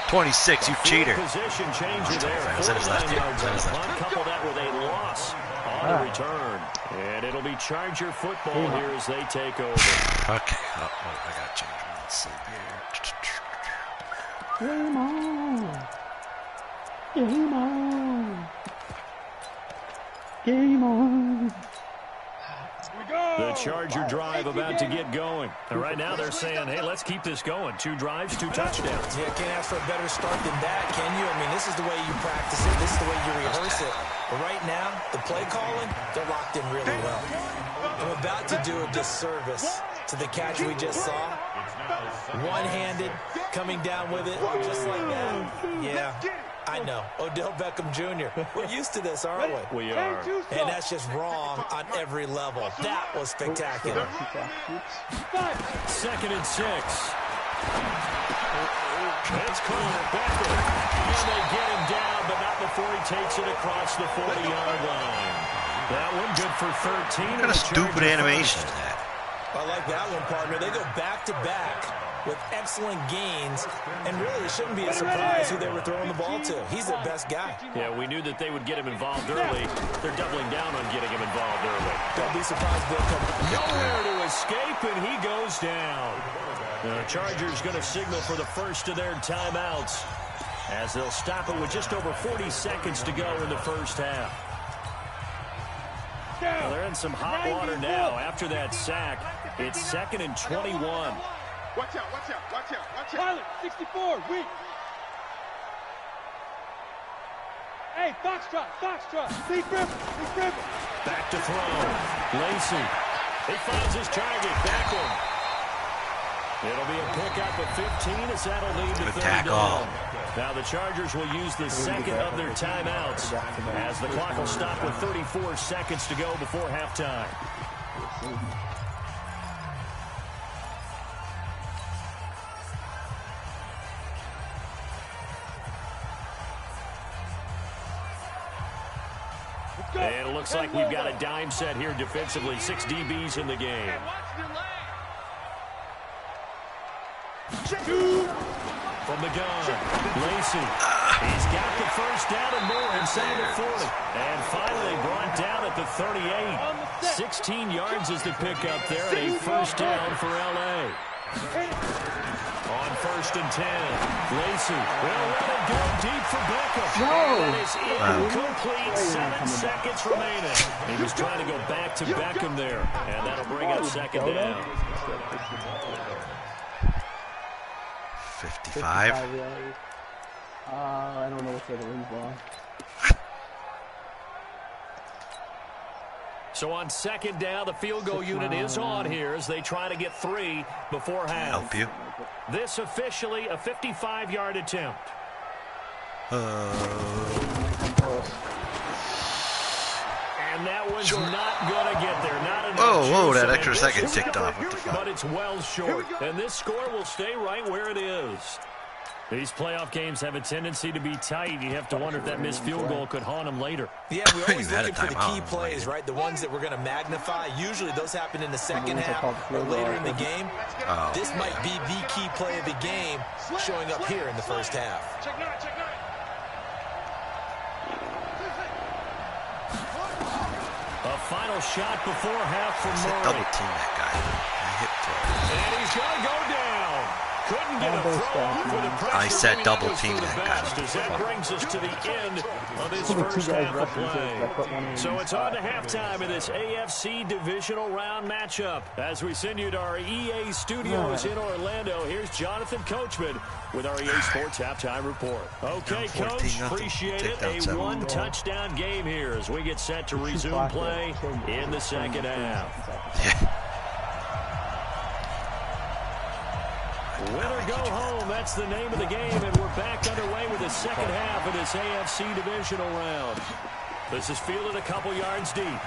26, you cheater. Position changer there. 49 yards on the punt. Couple that with a loss on the return. And it'll be Charger football here as they take over. Okay. Oh, I got to change my sleep here. Game on! Game on! Game on! The Charger drive about to get going. And right now they're saying, hey, let's keep this going. 2 drives, 2 touchdowns. Yeah, can't ask for a better start than that, can you? I mean, this is the way you practice it. This is the way you rehearse it. But right now, the play calling, they're locked in really well. I'm about to do a disservice to the catch we just saw. One-handed, coming down with it, just like that. Yeah, I know. Odell Beckham Jr. We're used to this, aren't we? We are. And that's just wrong on every level. That was spectacular. 2nd and 6. It's called Beckham. And they get him down, but not before he takes it across the 40-yard line. That one good for 13. What kind of stupid animation is that? I like that one, partner. They go back-to-back with excellent gains, and really it shouldn't be a surprise who they were throwing the ball to. He's their best guy. Yeah, we knew that they would get him involved early. They're doubling down on getting him involved early. Don't be surprised they'll come. Nowhere to escape, and he goes down. The Chargers going to signal for the first of their timeouts as they'll stop it with just over 40 seconds to go in the first half. Well, they're in some hot water now after that sack. It's 2nd and 21. Watch out, watch out, watch out, watch out. Pilot, 64, weak. Hey, Foxtrot. Big River. Back to throw. Lacey. He finds his target. Beckham. It'll be a pickup of 15 as that'll lead to 3rd down. Now the Chargers will use the second of their timeouts as the clock will stop with 34 seconds to go before halftime. And it looks like we've got a dime set here defensively. 6 DBs in the game. From the gun, Lacey. He's got the first down and more inside the 40. And finally brought down at the 38. 16 yards is the pickup there, and a first down for L.A. On 1st and 10, Lacey will let it go deep for Beckham. That is incomplete. 7 seconds remaining. He was trying to go back to Beckham there, and that'll bring up 2nd down. 55. I don't know what's the other wind's long. So on second down, the field goal unit is on here as they try to get 3 before half. Help you. This officially a 55-yard attempt. And that one's not going to get there. Not enough. Whoa, that extra second ticked off. What the fuck? But it's well short. And this score will stay right where it is. These playoff games have a tendency to be tight. You have to wonder if that missed field goal could haunt them later. Yeah, we're always looking for the key plays, right? The ones that we're going to magnify. Usually those happen in the second half or later in the game. This might be the key play of the game showing up here in the first half. A final shot before half from Murray. Double team that guy. And he's going to go down. Couldn't get a throw off with the pressure. I said double team that guy. As that brings us to the end of this first half of play. So it's on to halftime in this AFC divisional round matchup. As we send you to our EA studios in Orlando, here's Jonathan Coachman with our EA Sports halftime report. Okay, Coach, appreciate it. A one-touchdown game here as we get set to resume play in the second half. Winner go home, that's the name of the game, and we're back underway with the second half of this AFC divisional round. This is fielded a couple yards deep. And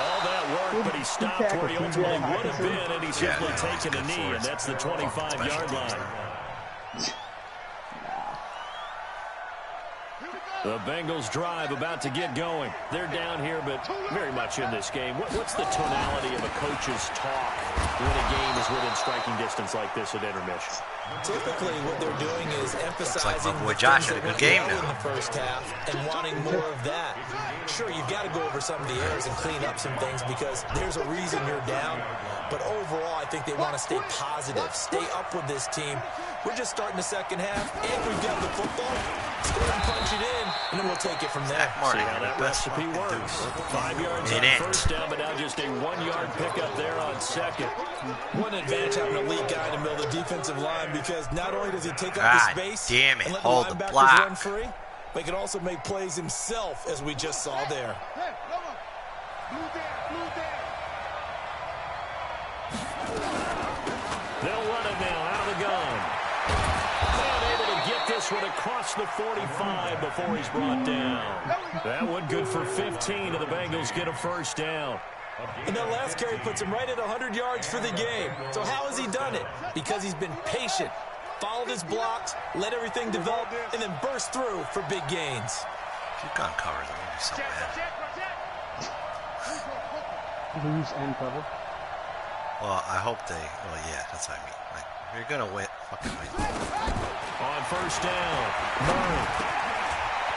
all that work, but he stopped where he ultimately would have been, and he's simply taken a knee, and that's the 25-yard line. The Bengals drive about to get going. They're down here, but very much in this game. What's the tonality of a coach's talk when a game is within striking distance like this at intermission? Typically, what they're doing is emphasizing my boy Josh had a good game now in the first half and wanting more of that. Sure, you've got to go over some of the errors and clean up some things because there's a reason you're down. But overall, I think they want to stay positive, stay up with this team. We're just starting the second half, and we've got the football. Let's go ahead and punch it in, and then we'll take it from there. See how that recipe works. 5 yards on first down, but now just a 1-yard pickup there on second. One advantage having a lead guy in the middle of the defensive line because not only does he take up the space and let the linebackers run free, but he can also make plays himself, as we just saw there. They'll run it now out of the gun. And able to get this one across the 45 before he's brought down. That one good for 15, and the Bengals get a first down. And that last carry puts him right at 100 yards for the game. So how has he done it? Because he's been patient, followed his blocks, let everything develop, and then burst through for big gains. Keep gun covers. I'm going to be so mad. Lose and cover. Well, I hope they... Well, yeah, that's what I mean. Like, if you're going to win, fucking win. On first down, Murray.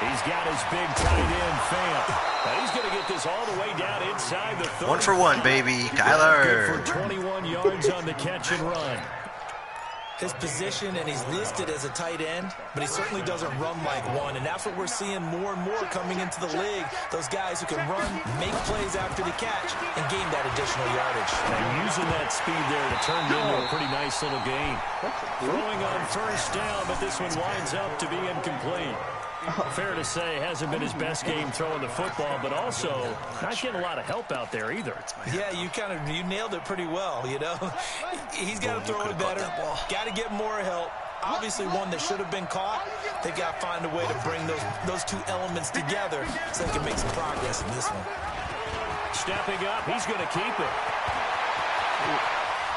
He's got his big tight end, Fant. Now he's going to get this all the way down inside the 30. 1 for 1, baby. Kyler. Good for 21 yards on the catch and run. His position, and he's listed as a tight end, but he certainly doesn't run like one, and that's what we're seeing more and more coming into the league. Those guys who can run, make plays after the catch, and gain that additional yardage. And using that speed there to turn into a pretty nice little gain. Throwing on first down, but this one winds up to be incomplete. Fair to say, hasn't been his best game throwing the football, but also not getting a lot of help out there either. Yeah, you nailed it pretty well, you know. He's got to throw it better, got to get more help. Obviously one that should have been caught. They've got to find a way to bring those two elements together so they can make some progress in this one. Stepping up, he's going to keep it.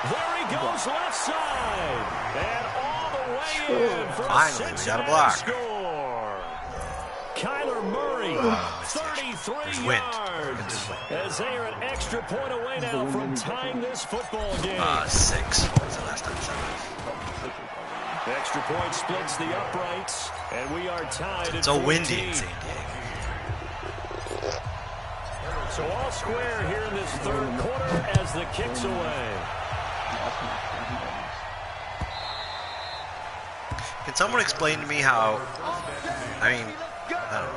There he goes left side. And all the way in for a Cincinnati score. Kyler Murray, 33 yards, as they are an extra point away now from tying this football game. 6. What was the last time? 7. Extra point splits the uprights, and we are tied at 14. So windy in San Diego. So all square here in this third quarter as the kick's away. Can someone explain to me how, I don't know,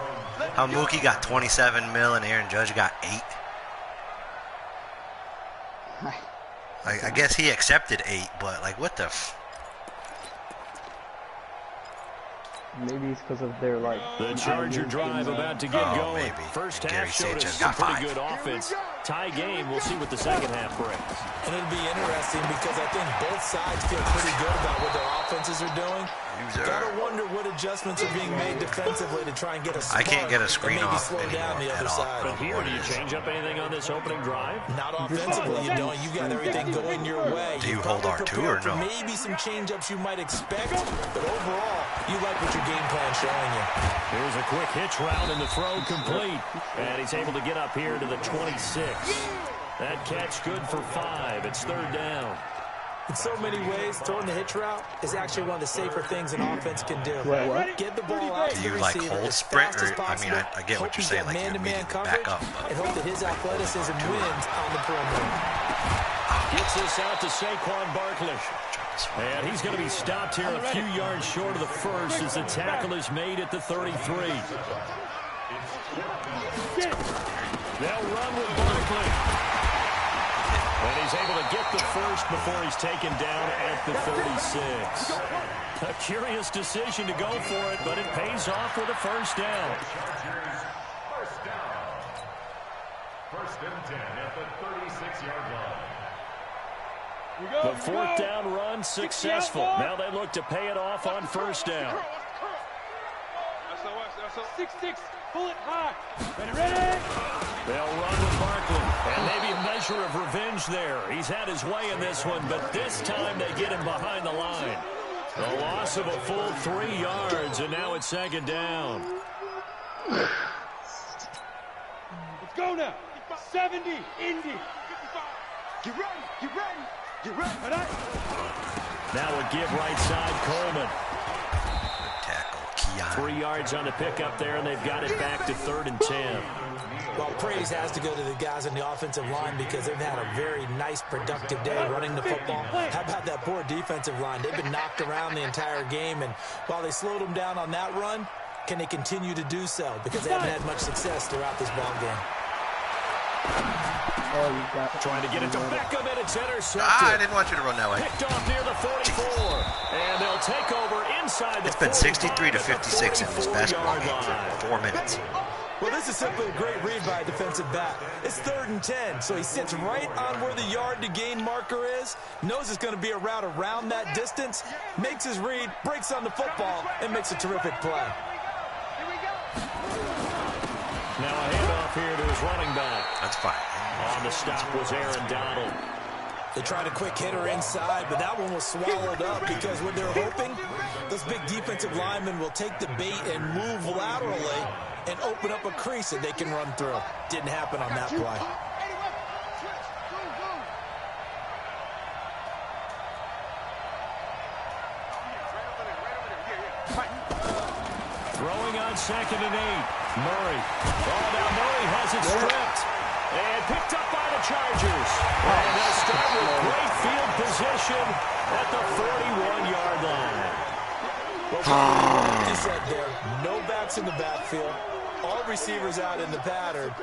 how Mookie got 27 mil and Aaron Judge got 8? I guess he accepted 8, but like what the Maybe it's because of their, like... The Charger drive about to get going. Maybe. First Gary half showed us Sanchez some got pretty 5. good offense. Tie game. We'll see what the second half brings. And it'll be interesting because I think both sides feel pretty good about what their offenses are doing. Gotta wonder what adjustments are being made defensively to try and get a spark. I can't get a screen maybe off slow down the other side. But here, do you change up anything on this opening drive? Not offensively, you don't. You got everything going your way. Do you hold R2 or no? Maybe some change-ups you might expect, but overall, you like what your game plan's showing you. Here's a quick hitch route and the throw complete. And he's able to get up here to the 26. That catch good for 5. It's third down. In so many ways, throwing the hitch route is actually one of the safer things an offense can do. Get the ball out to the receiver. Do you like hold sprint? Or, I mean, I get what you're saying. Like you immediately back up. And hope that his athleticism wins on the perimeter. Gets this out to Saquon Barkley. And he's going to be stopped here a few yards short of the first as the tackle is made at the 33. They'll run with Barkley. And he's able to get the first before he's taken down at the 36. A curious decision to go for it, but it pays off with a first down. First and 10 at the 36-yard line. The fourth down run successful. Now they look to pay it off on first down. 6-6, pull it high. Ready? They'll run with Barkley. And maybe a measure of revenge there. He's had his way in this one, but this time they get him behind the line. A loss of a full 3 yards, and now it's second down. Let's go now. 70, Indy. Get ready, get ready, get ready. Now a give right side, Coleman. Tackle, Keon. 3 yards on the pickup there, and they've got it back to 3rd and 10. Well, praise has to go to the guys on the offensive line because they've had a very nice, productive day running the football. How about that poor defensive line? They've been knocked around the entire game, and while they slowed them down on that run, can they continue to do so? Because they haven't had much success throughout this ball game. Trying to get it to Beckham, and it's intercepted. I didn't want you to run that way. Picked off near the 44. And they'll take over inside the 45. It's been 63 to 56 in this basketball game for 4 minutes. Well, this is simply a great read by a defensive back. It's 3rd and 10, so he sits right on where the yard-to-gain marker is, knows it's going to be a route around that distance, makes his read, breaks on the football, and makes a terrific play. Now a handoff here to his running back. That's fine. On the stop was Aaron Donald. They tried a quick hitter inside, but that one was swallowed up because what they're hoping, those big defensive linemen will take the bait and move laterally and open up a crease that they can run through. Didn't happen on that play. Throwing on 2nd and 8. Murray. Oh, now Murray has it stripped. And picked up by the Chargers. And they'll start with great field position at the 41-yard line. Well, he said there, no backs in the backfield, all receivers out in the pattern.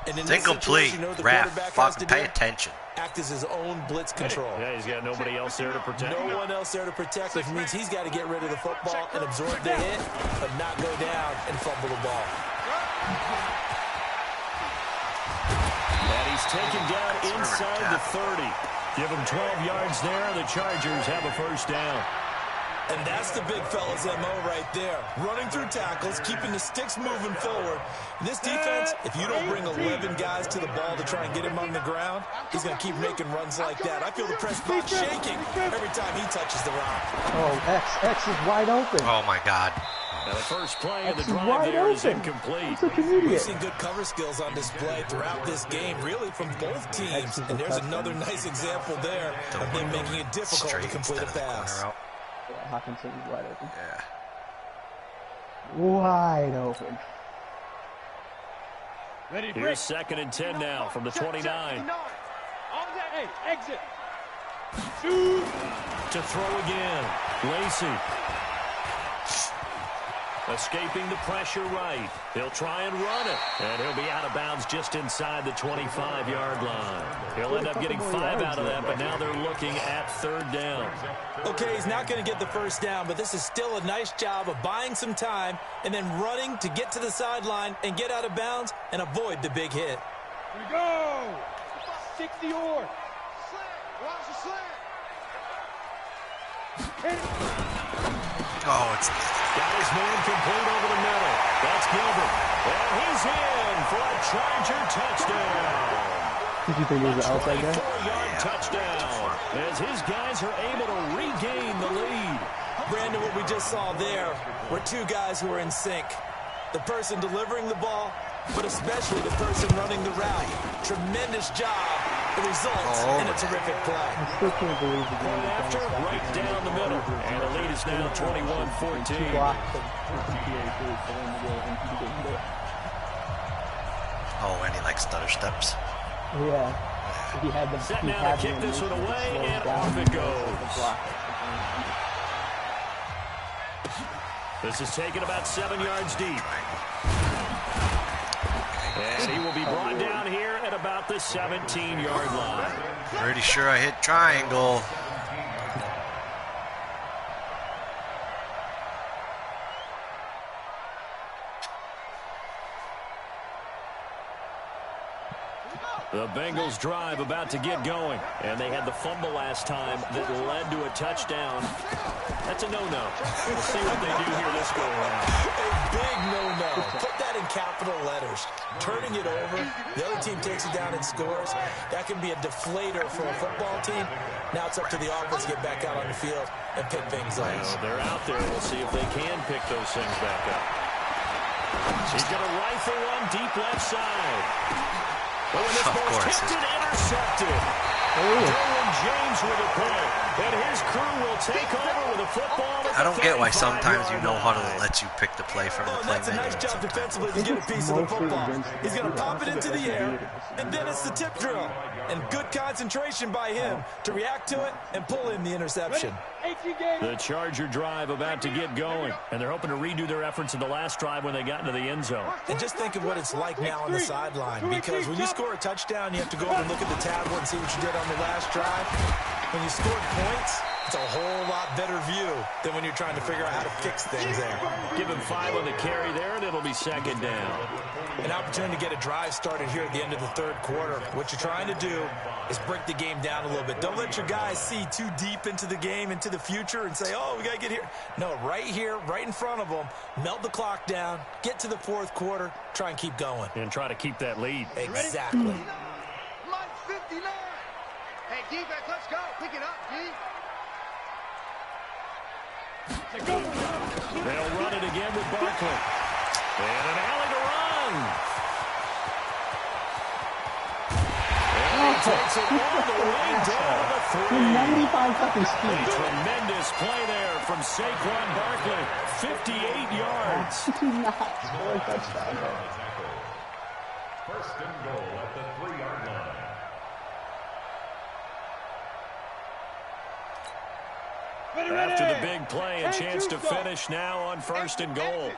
And in it's incomplete. You know Raf, fucking pay attention. Act as his own blitz control. Yeah, he's got nobody else there to protect. No one else there to protect, which means he's got to get rid of the football and absorb the hit, but not go down and fumble the ball. And he's taken down inside the 30. Give him 12 yards there. The Chargers have a first down. And that's the big fella's MO right there. Running through tackles, keeping the sticks moving forward. This defense, if you don't bring 11 guys to the ball to try and get him on the ground, he's going to keep making runs like that. I feel the press box shaking every time he touches the rock. Oh, X is wide open. Oh, my God. Now the first play of the drive there is incomplete. We've seen good cover skills on display throughout this game, really from both teams. And there's another nice example there of them making it difficult to complete a pass. Hawkinson is wide open. Yeah. Wide open. Ready, here's 2nd and 10 now from the 29. Hey, exit. To throw again. Lacey. Escaping the pressure right. He'll try and run it. And he'll be out of bounds just inside the 25-yard line. He'll end up getting 5 out of that, but now they're looking at 3rd down. Okay, he's not going to get the first down, but this is still a nice job of buying some time and then running to get to the sideline and get out of bounds and avoid the big hit. Here we go. 60 or. Watch the slant. Oh, it's... Got his man complete over the middle. That's Gilbert. And he's in for a Charger touchdown. Did you think it was the outside guy? 24-yard touchdown as his guys are able to regain the lead. Brandon, what we just saw there were 2 guys who were in sync. The person delivering the ball, but especially the person running the route. Tremendous job. The results in a terrific play. I still can't believe the game is After, right down the middle. And the lead is now 21-14. Oh, and he likes stutter steps. Yeah. He had the Setting out to kick this one away, and off it goes. This is taken about 7 yards deep. And he will be brought down here at about the 17-yard line. Pretty sure I hit triangle. The Bengals drive about to get going. And they had the fumble last time that led to a touchdown. That's a no-no. We'll see what they do here this go around. A big no-no. Put that in capital letters. Turning it over, the other team takes it down and scores. That can be a deflator for a football team. Now it's up to the offense to get back out on the field and pick things up. They're out there. We'll see if they can pick those things back up. He's going to rifle one deep left side. Oh, and this ball's tipped and intercepted. Derwin James with a play. And his crew will take over with a football. I don't get why sometimes you know how to let you pick the play from the play That's a nice job defensively to get a piece of the football. He's going to pop it into the air, and then it's the tip drill. And good concentration by him to react to it and pull in the interception. The Charger drive about to get going, and they're hoping to redo their efforts in the last drive when they got into the end zone. And just think of what it's like now on the sideline, because when you score a touchdown, you have to go over and look at the tablet and see what you did on the last drive. When you scored points, it's a whole lot better view than when you're trying to figure out how to fix things there. Give him 5 on the carry there, and it'll be 2nd down. An opportunity to get a drive started here at the end of the 3rd quarter. What you're trying to do is break the game down a little bit. Don't let your guys see too deep into the game, into the future, and say, oh, we got to get here. No, right here, right in front of them, melt the clock down, get to the 4th quarter, try and keep going. And try to keep that lead. Exactly. Mike 59. Hey, defense, let's go. Pick it up, D. They'll run it again with Barkley. And an alley to run. And he takes it all the way down to the 3. 95 fucking speed. A tremendous play there from Saquon Barkley. 58 yards. Not score a touchdown. 1st and goal at the 3-yard line. After the big play, a chance to finish now on 1st and goal.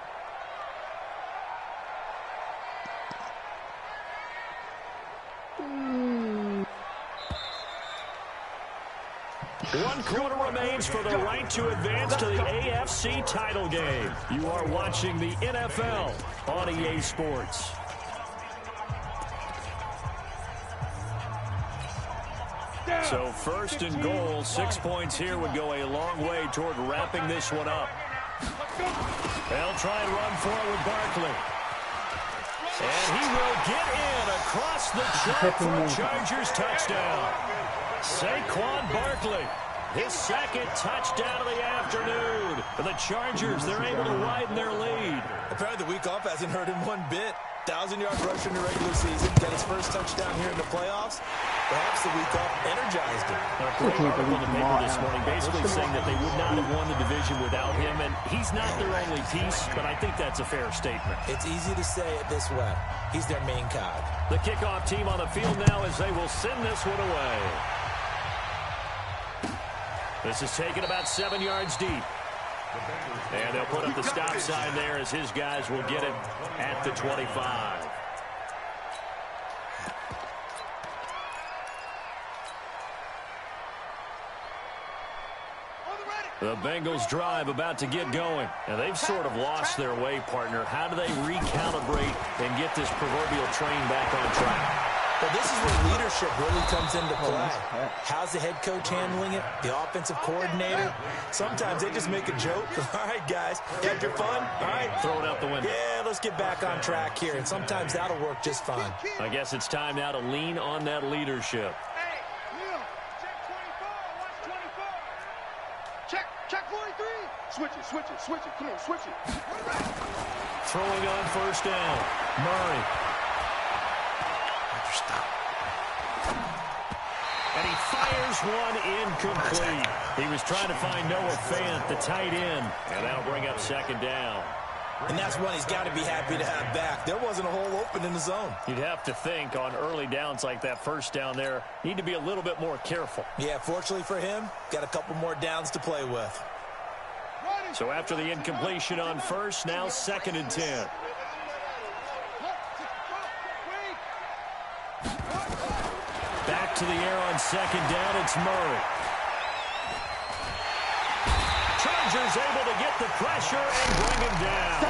One quarter remains for the right to advance to the AFC title game. You are watching the NFL on EA Sports. So 1st and goal, 6 points here would go a long way toward wrapping this one up. They'll try and run forward with Barkley. And he will get in across the track for a Chargers touchdown. Saquon Barkley, his 2nd touchdown of the afternoon. For the Chargers, they're able to widen their lead. Apparently the week off hasn't hurt him one bit. 1,000-yard rush in the regular season, got his 1st touchdown here in the playoffs. Perhaps the week off energized him. A great article in the paper this morning basically saying that they would not have won the division without him, and he's not their only piece, but I think that's a fair statement. It's easy to say it this way. He's their main cog. The kickoff team on the field now as they will send this one away. This is taken about 7 yards deep. And they'll put up the stop sign there as his guys will get it at the 25. The Bengals drive about to get going. And they've sort of lost their way, partner. How do they recalibrate and get this proverbial train back on track? Well, this is where leadership really comes into play. How's the head coach handling it? The offensive coordinator? Sometimes they just make a joke. All right, guys, had your fun? All right. Throw it out the window. Yeah, let's get back on track here. And sometimes that'll work just fine. I guess it's time now to lean on that leadership. Hey, Neil, check 24. Watch 24. Check 43. Switch it. Come on, switch it. Throwing on first down. Murray. And he fires one incomplete. He was trying to find Noah Fant, the tight end. And that'll bring up second down. And that's one he's got to be happy to have back. There wasn't a hole open in the zone. You'd have to think on early downs like that first down there, need to be a little bit more careful. Yeah, fortunately for him, got a couple more downs to play with. So after the incompletion on first, now 2nd and 10. Back to the air on second down, it's Murray. Chargers able to get the pressure and bring him down.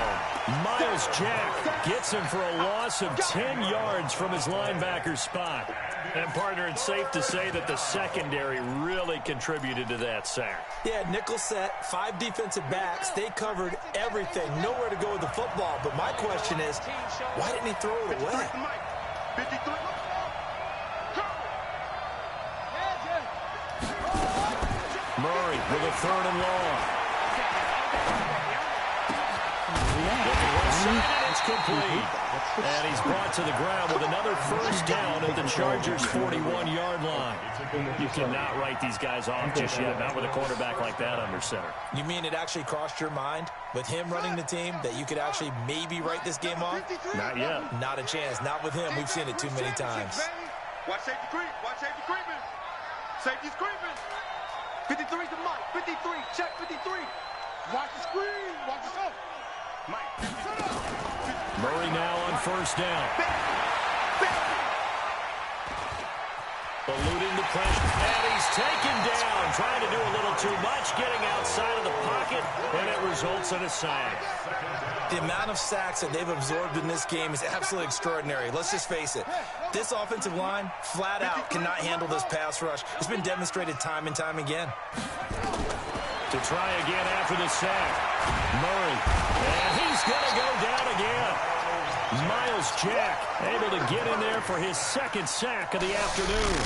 Miles Jack gets him for a loss of 10 yards from his linebacker spot. And, partner, it's safe to say that the secondary really contributed to that sack. Yeah, nickel set, 5 defensive backs. They covered everything. Nowhere to go with the football. But my question is, why didn't he throw it away? 53. Murray with a 3rd and long. Looking left side, and it's complete. And he's brought to the ground with another first down at the Chargers' 41-yard line. You cannot write these guys off just yet, not with a quarterback like that under center. You mean it actually crossed your mind with him running the team that you could actually maybe write this game off? Not yet. Not a chance. Not with him. We've seen it too many times. Watch safety creep. Watch safety creeping. Safety's creeping. 53's the Mike. 53. Check 53. Watch the screen. Watch the show. Mike. Murray now on first down. Eluding the pressure. And he's taken down. Trying to do a little too much. Getting outside of the pocket. And it results in a sack. The amount of sacks that they've absorbed in this game is absolutely extraordinary. Let's just face it. This offensive line, flat out, cannot handle this pass rush. It's been demonstrated time and time again. To try again after the sack. Murray. And he's going to go down again. Miles Jack able to get in there for his 2nd sack of the afternoon.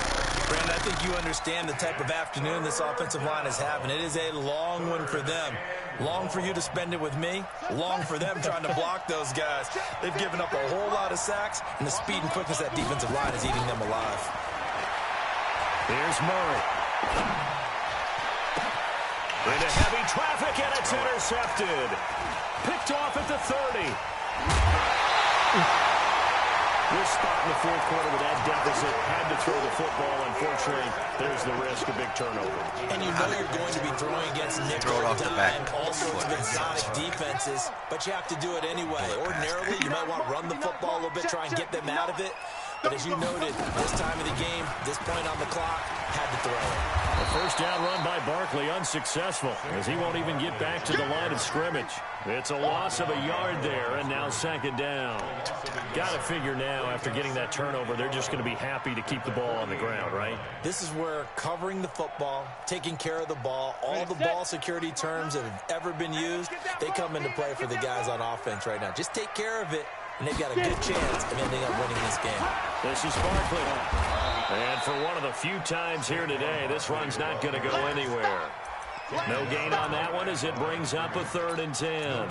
Brandon, I think you understand the type of afternoon this offensive line is having. It is a long one for them. Long for you to spend it with me. Long for them trying to block those guys. They've given up a whole lot of sacks, and the speed and quickness of that defensive line is eating them alive. Here's Murray. Into heavy traffic, and it's intercepted. Picked off at the 30. This spot in the 4th quarter with that deficit, had to throw the football. Unfortunately, there's the risk of big turnover. And you know you're going to be throwing against nickel, dime, all sorts of exotic defenses, but you have to do it anyway. Ordinarily, you might want to run the football a little bit, try and get them out of it. But as you noted, this time of the game, this point on the clock, had to throw it. A first down run by Barkley, unsuccessful, as he won't even get back to the line of scrimmage. It's a loss of a yard there, and now 2nd down. Got to figure now, after getting that turnover, they're just going to be happy to keep the ball on the ground, right? This is where covering the football, taking care of the ball, all the ball security terms that have ever been used, they come into play for the guys on offense right now. Just take care of it, and they've got a good chance of ending up winning this game. This is Barkley. And for one of the few times here today, this run's not going to go anywhere. No gain on that one as it brings up a 3rd and 10.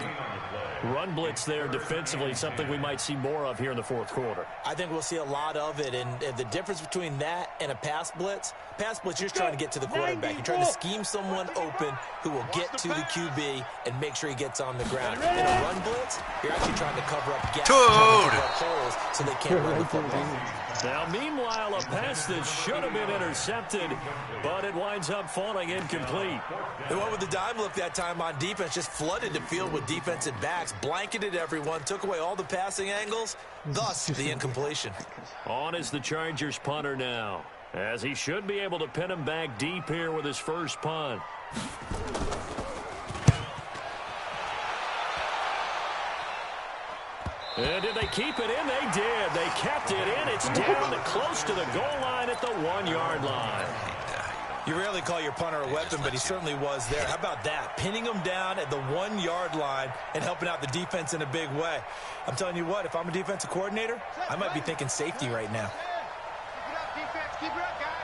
Run blitz there defensively, something we might see more of here in the 4th quarter. I think we'll see a lot of it, and the difference between that and a pass blitz, you're just trying to get to the quarterback. You're trying to scheme someone open who will get to the QB and make sure he gets on the ground. In a run blitz, you're actually trying to cover up gaps, cover up holes so they can't run the football. Now, meanwhile, a pass that should have been intercepted, but it winds up falling incomplete. They went with the dime look that time on defense, just flooded the field with defensive backs, blanketed everyone, took away all the passing angles, thus the incompletion. On is the Chargers punter now, as he should be able to pin him back deep here with his first punt. And did they keep it in? They did. They kept it in. It's down close to the goal line at the 1-yard line. You rarely call your punter a weapon, but he certainly was there. How about that? Pinning him down at the 1-yard line and helping out the defense in a big way. I'm telling you what, if I'm a defensive coordinator, I might be thinking safety right now. Keep it up, defense. Keep it up, guys.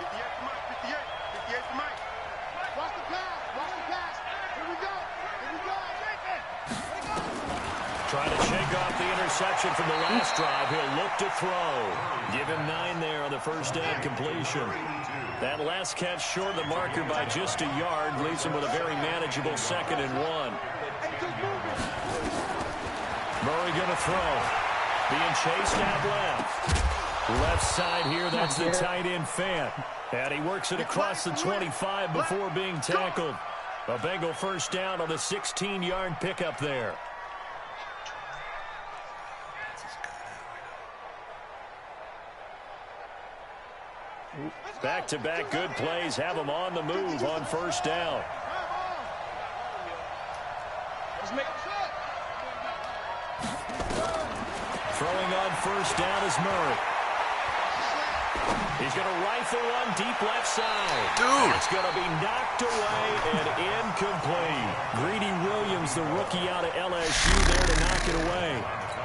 58 to Mike. 58. 58 to Mike. Watch the pass. Watch the pass. Here we go. Here we go. Trying to shake off the interception from the last drive. He'll look to throw. Give him 9 there on the first down completion. That last catch short of the marker by just a yard leaves him with a very manageable 2nd and 1. Murray going to throw. Being chased out left. Left side here, that's the tight end Fant. And he works it across the 25 before being tackled. A Bengal first down on the 16-yard pickup there. Back-to-back good plays have them on the move on first down. Throwing on first down is Murray. He's going to rifle one deep left side. Dude. It's going to be knocked away and incomplete. Greedy Williams, the rookie out of LSU, there to knock it away.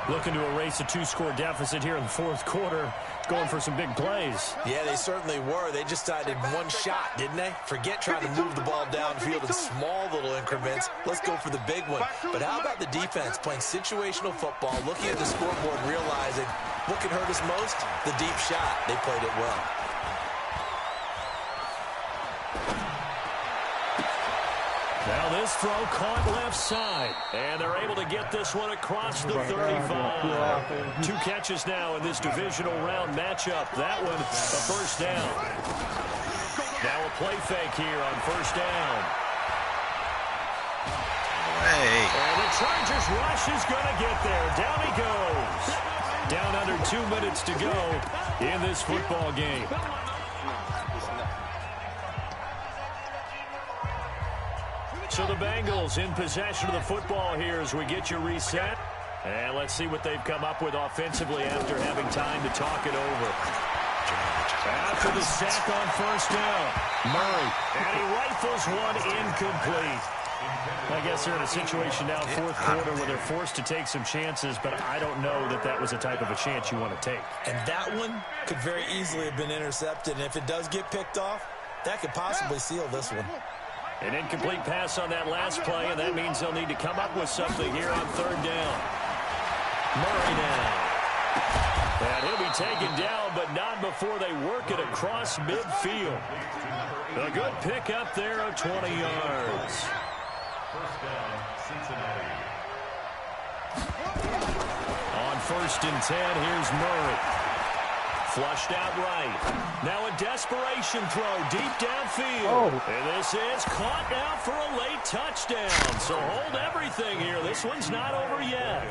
Looking to erase a 2-score deficit here in the fourth quarter. Going for some big plays. Yeah, they certainly were. They just decided one shot, didn't they? Forget trying to move the ball downfield in small little increments. Let's go for the big one. But how about the defense playing situational football, looking at the scoreboard, realizing what can hurt us most? The deep shot. They played it well. Now this throw caught left side. And they're able to get this one across the 35. 2 catches now in this divisional round matchup. That one, a first down. Now a play fake here on first down. Hey. And the Chargers rush is going to get there. Down he goes. Down under 2 minutes to go in this football game. So the Bengals in possession of the football here as we get you reset. And let's see what they've come up with offensively after having time to talk it over. After the sack on first down, Murray, and he rifles one incomplete. I guess they're in a situation now, fourth quarter, where they're forced to take some chances, but I don't know that that was the type of a chance you want to take. And that one could very easily have been intercepted, and if it does get picked off, that could possibly seal this one. An incomplete pass on that last play, and that means they'll need to come up with something here on third down. Murray now. And he'll be taken down, but not before they work it across midfield. A good pick up there of 20 yards. First down, Cincinnati. On 1st and 10, here's Murray. Flushed out right. Now a desperation throw deep downfield. And this is caught now for a late touchdown. So hold everything here. This one's not over yet.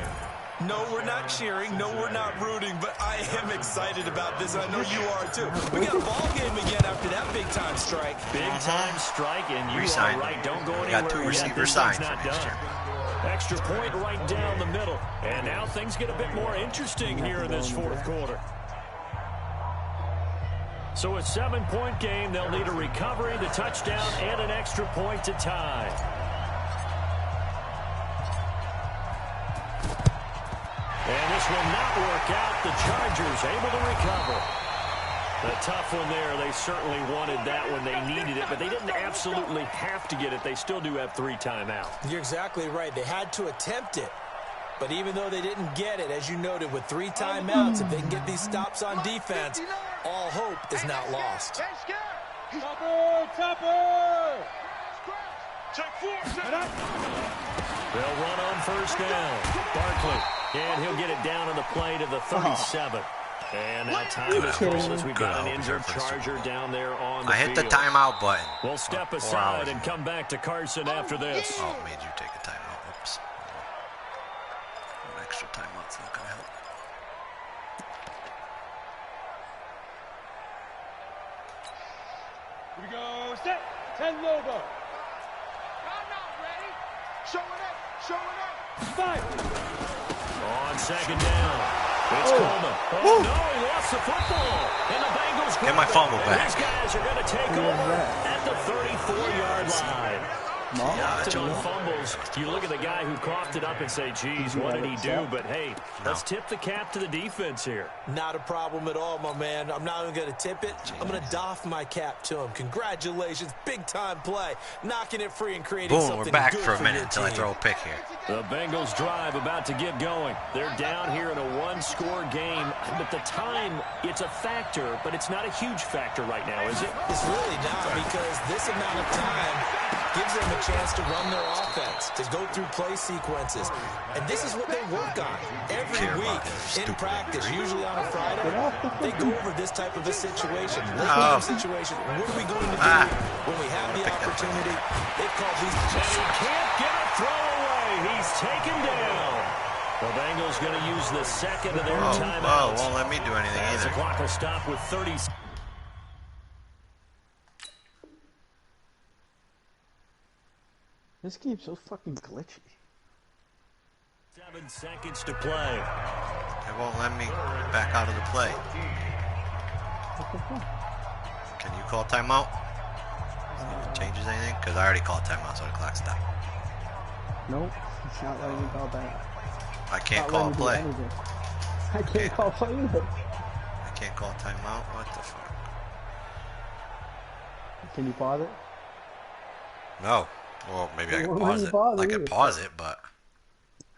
No, we're not cheering. No, we're not rooting. But I am excited about this. I know you are, too. We got a ball game again after that big-time strike. Big-time strike, and you are right. Don't go anywhere. Got 2 receivers signed not for next year. Extra point right down the middle. And now things get a bit more interesting here in this fourth quarter. So a 7-point game. They'll need a recovery, the touchdown, and an extra point to tie. And this will not work out. The Chargers able to recover. A tough one there. They certainly wanted that one. They needed it, but they didn't absolutely have to get it. They still do have 3 timeouts. You're exactly right. They had to attempt it. But even though they didn't get it, as you noted, with 3 timeouts, if they can get these stops on defense, all hope is not lost. Topper! Check 4. They'll run on first down. Barkley And he'll get it down on the play to the 37. And that time is close as we've got an injured Charger down there on the field. I hit the timeout button. We'll step aside and come back to Carson after this. Oh, made you take a timeout. Whoops. An extra timeout's not going to help. Here we go. Set. 10 Lobo. I'm not ready. Show it up. Show it up. Five. On second down, it's Coleman. Oh, no, he lost the football. And the Bengals get my fumble back. These guys are going to take over at the 34-yard line. On fumbles, you look at the guy who coughed it up and say, geez, what did he do? But, hey, let's tip the cap to the defense here. Not a problem at all, my man. I'm not even going to tip it. I'm going to doff my cap to him. Congratulations. Big-time play. Knocking it free and creating something good. Boom, we're back for a minute until I throw a pick here. The Bengals drive about to get going. They're down here in a one-score game. But the time, it's a factor, but it's not a huge factor right now, is it? It's really not, because this amount of time gives them a chance to run their offense, to go through play sequences. And this is what they work on every week in practice, usually on a Friday. They go over this type of a situation. Situation. What are we going to do when we have the opportunity? They've called these. And he can't get a throw away. He's taken down. The Bengals going to use the second of their timeouts. Won't let me do anything As either. the clock will stop with 30 seconds. This game's so fucking glitchy. 7 seconds to play. It won't let me back out of the play. Can you call timeout? See if it changes anything? Because I already called timeout, so the clock stopped. Nope, it's not letting me call that. I can't call play. I can't call play either. I can't call timeout? What the fuck? Can you pause it? No. Well, maybe I can pause it. I can pause it, but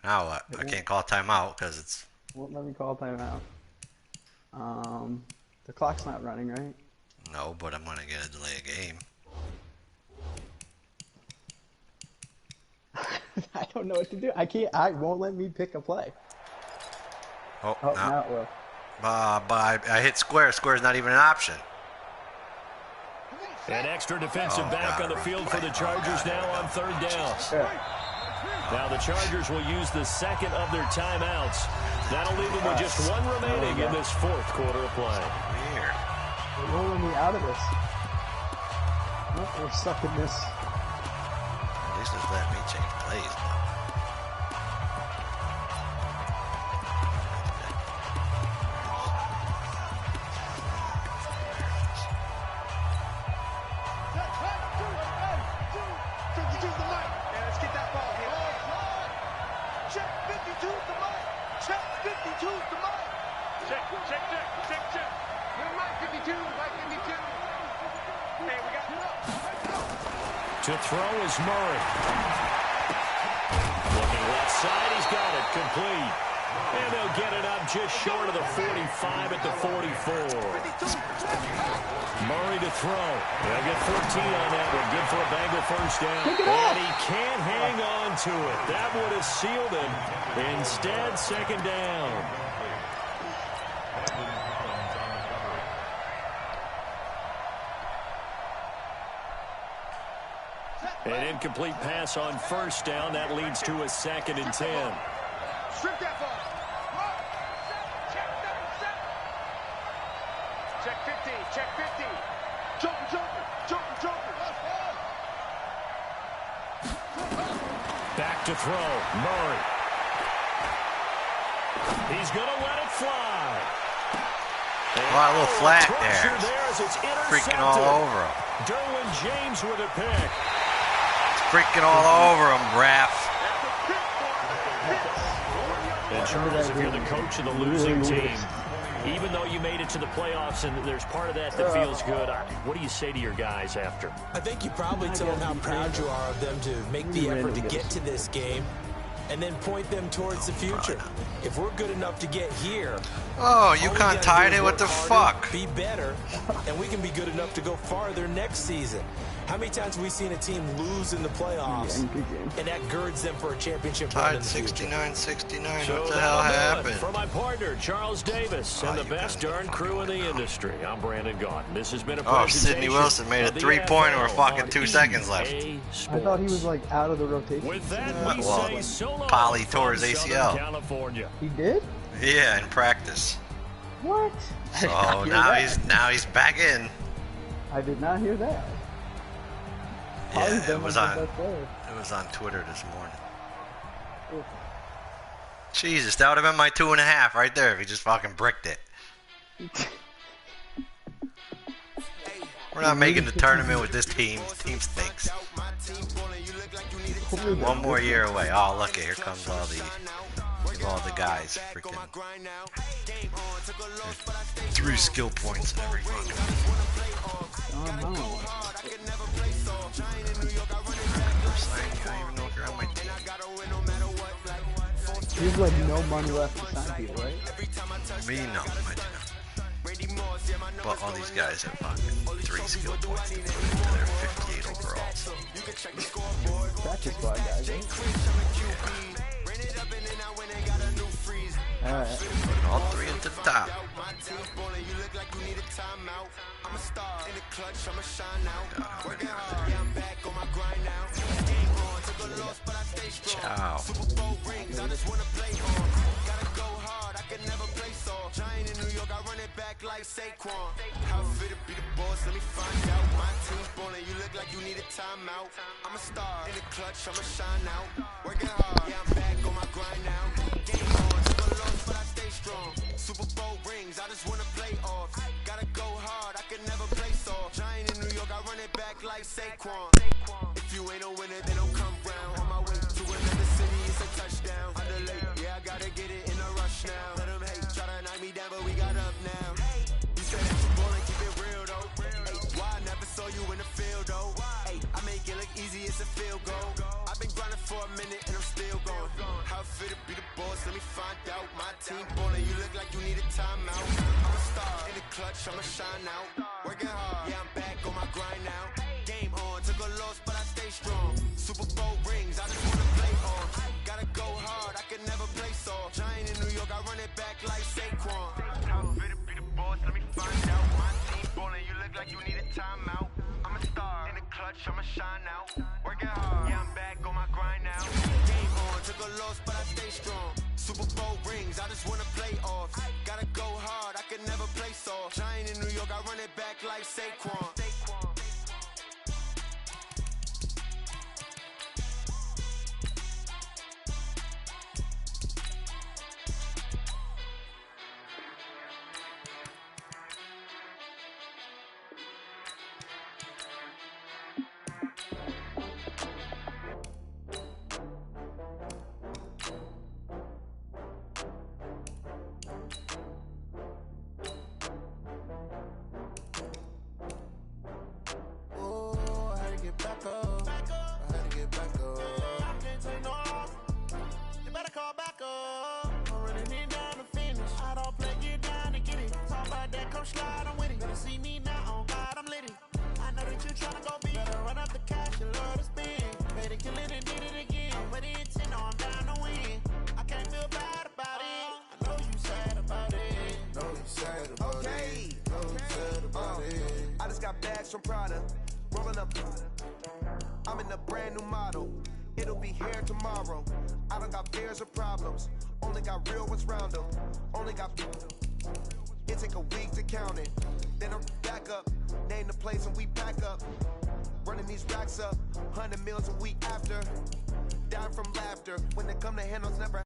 now what? I can't call timeout because it's... Won't let me call timeout. The clock's not running, right? No, but I'm going to get a delay a game. I don't know what to do. I can't. I won't let me pick a play. Oh, now it will. But I hit square. Square's not even an option. An extra defensive back on the field for the Chargers now on third down. Now the Chargers will use the second of their timeouts. That'll leave them with just one remaining in this fourth quarter of play. Weird. They're rolling me out of this. Oh, we're stuck in this. At least it's letting me change plays. To throw is Murray. Looking left side, he's got it complete. And they'll get it up just short of the 45 at the 44. Murray to throw. They'll get 14 on that one. Good for a Bengal first down. And he can't hang on to it. That would have sealed him. Instead, second down. An incomplete pass on first down. That leads to a 2nd and 10. Strip that ball. Check 50. Check 50. Joker. Back to throw. Murray. He's going to let it fly. A little flat there. Freaking all over him. Derwin James with a pick. Freaking all over him, ref. And Charles, if you're the coach of the losing team, even though you made it to the playoffs and there's part of that that feels good, what do you say to your guys after? I think you probably tell them how proud you are of them to make the effort to get to this game. and then point them towards the future. If we're good enough to get here, oh, UConn tied it. What the fuck? Be better, and we can be good enough to go farther next season. How many times have we seen a team lose in the playoffs, and that girds them for a championship run in the future? 69-69. So what the hell happened? For my partner, Charles Davis, and the best darn crew in the industry, I'm Brandon Gaudin. This has been a presentation. Sidney Wilson made a 3-pointer with fucking 2 seconds left. I thought he was like out of the rotation. With that, we say so long. Polly tore his ACL. California. He did? Yeah, in practice. What? So now he's back in. I did not hear that. Yeah, it was on Twitter this morning. Ooh. Jesus, that would have been my 2.5 right there if he just fucking bricked it. We're not making the tournament with this team. This team stinks. 1 more year away. Oh, look, here comes all the guys. Freaking 3 skill points and everything. Oh, no. I don't even know if you're on my team. There's like no money left to sign people, right? Me, no. I do not. But all these guys have fucking 3 skill points. And they're 58 overall. So. Practice squad guys, right? Alright. Putting all 3 into the top. Ciao. Giant in New York, I run it back like Saquon. How fit to be the boss? Let me find out. My team's balling, you look like you need a timeout. I'm a star in the clutch, I'ma shine out. Working hard, yeah, I'm back on my grind now. Game on, took a loss, but I stay strong. Super Bowl rings, I just wanna play off. Gotta go hard, I can never play soft. Giant in New York, I run it back like Saquon. If you ain't a winner, then don't come round. On my way to another city, it's a touchdown. Under late, yeah, I gotta get it in a rush now. Let them hate, try to knock me down, but we got up now. You said that you ballin', keep it real though. Hey, why I never saw you in the field though? Hey, I make it look easy, it's a field goal. I've been grinding for a minute and I'm still going. How fit to be the boss? Let me find out. My team ballin', you look like you need a timeout. I'm a star in the clutch, I'ma shine out. Working hard, yeah, I'm back on my grind now. Game on, took a loss, but I stay strong. Super Bowl rings, I just wanna play on. Gotta go hard, I can never play soft. Giant in New York, I run it back like Saquon. How fit to be the boss? Let me find out. My team ballin', you look like you need a timeout. I'm a star in the clutch, I'ma shine out. Working hard, yeah, I'm back on my grind now. Game on, took a loss, but I stay strong. Super Bowl rings, I just wanna play off. Gotta go hard, I can never play soft. Giant in New York, I run it back like Saquon. From Prada, rolling up. I'm in a brand new model. It'll be here tomorrow. I don't got fears or problems. Only got real ones round them. Only got. It take a week to count it. Then I'm back up. Name the place and we pack up. Running these racks up. 100 meals a week after. Dying from laughter. When they come to handles, never.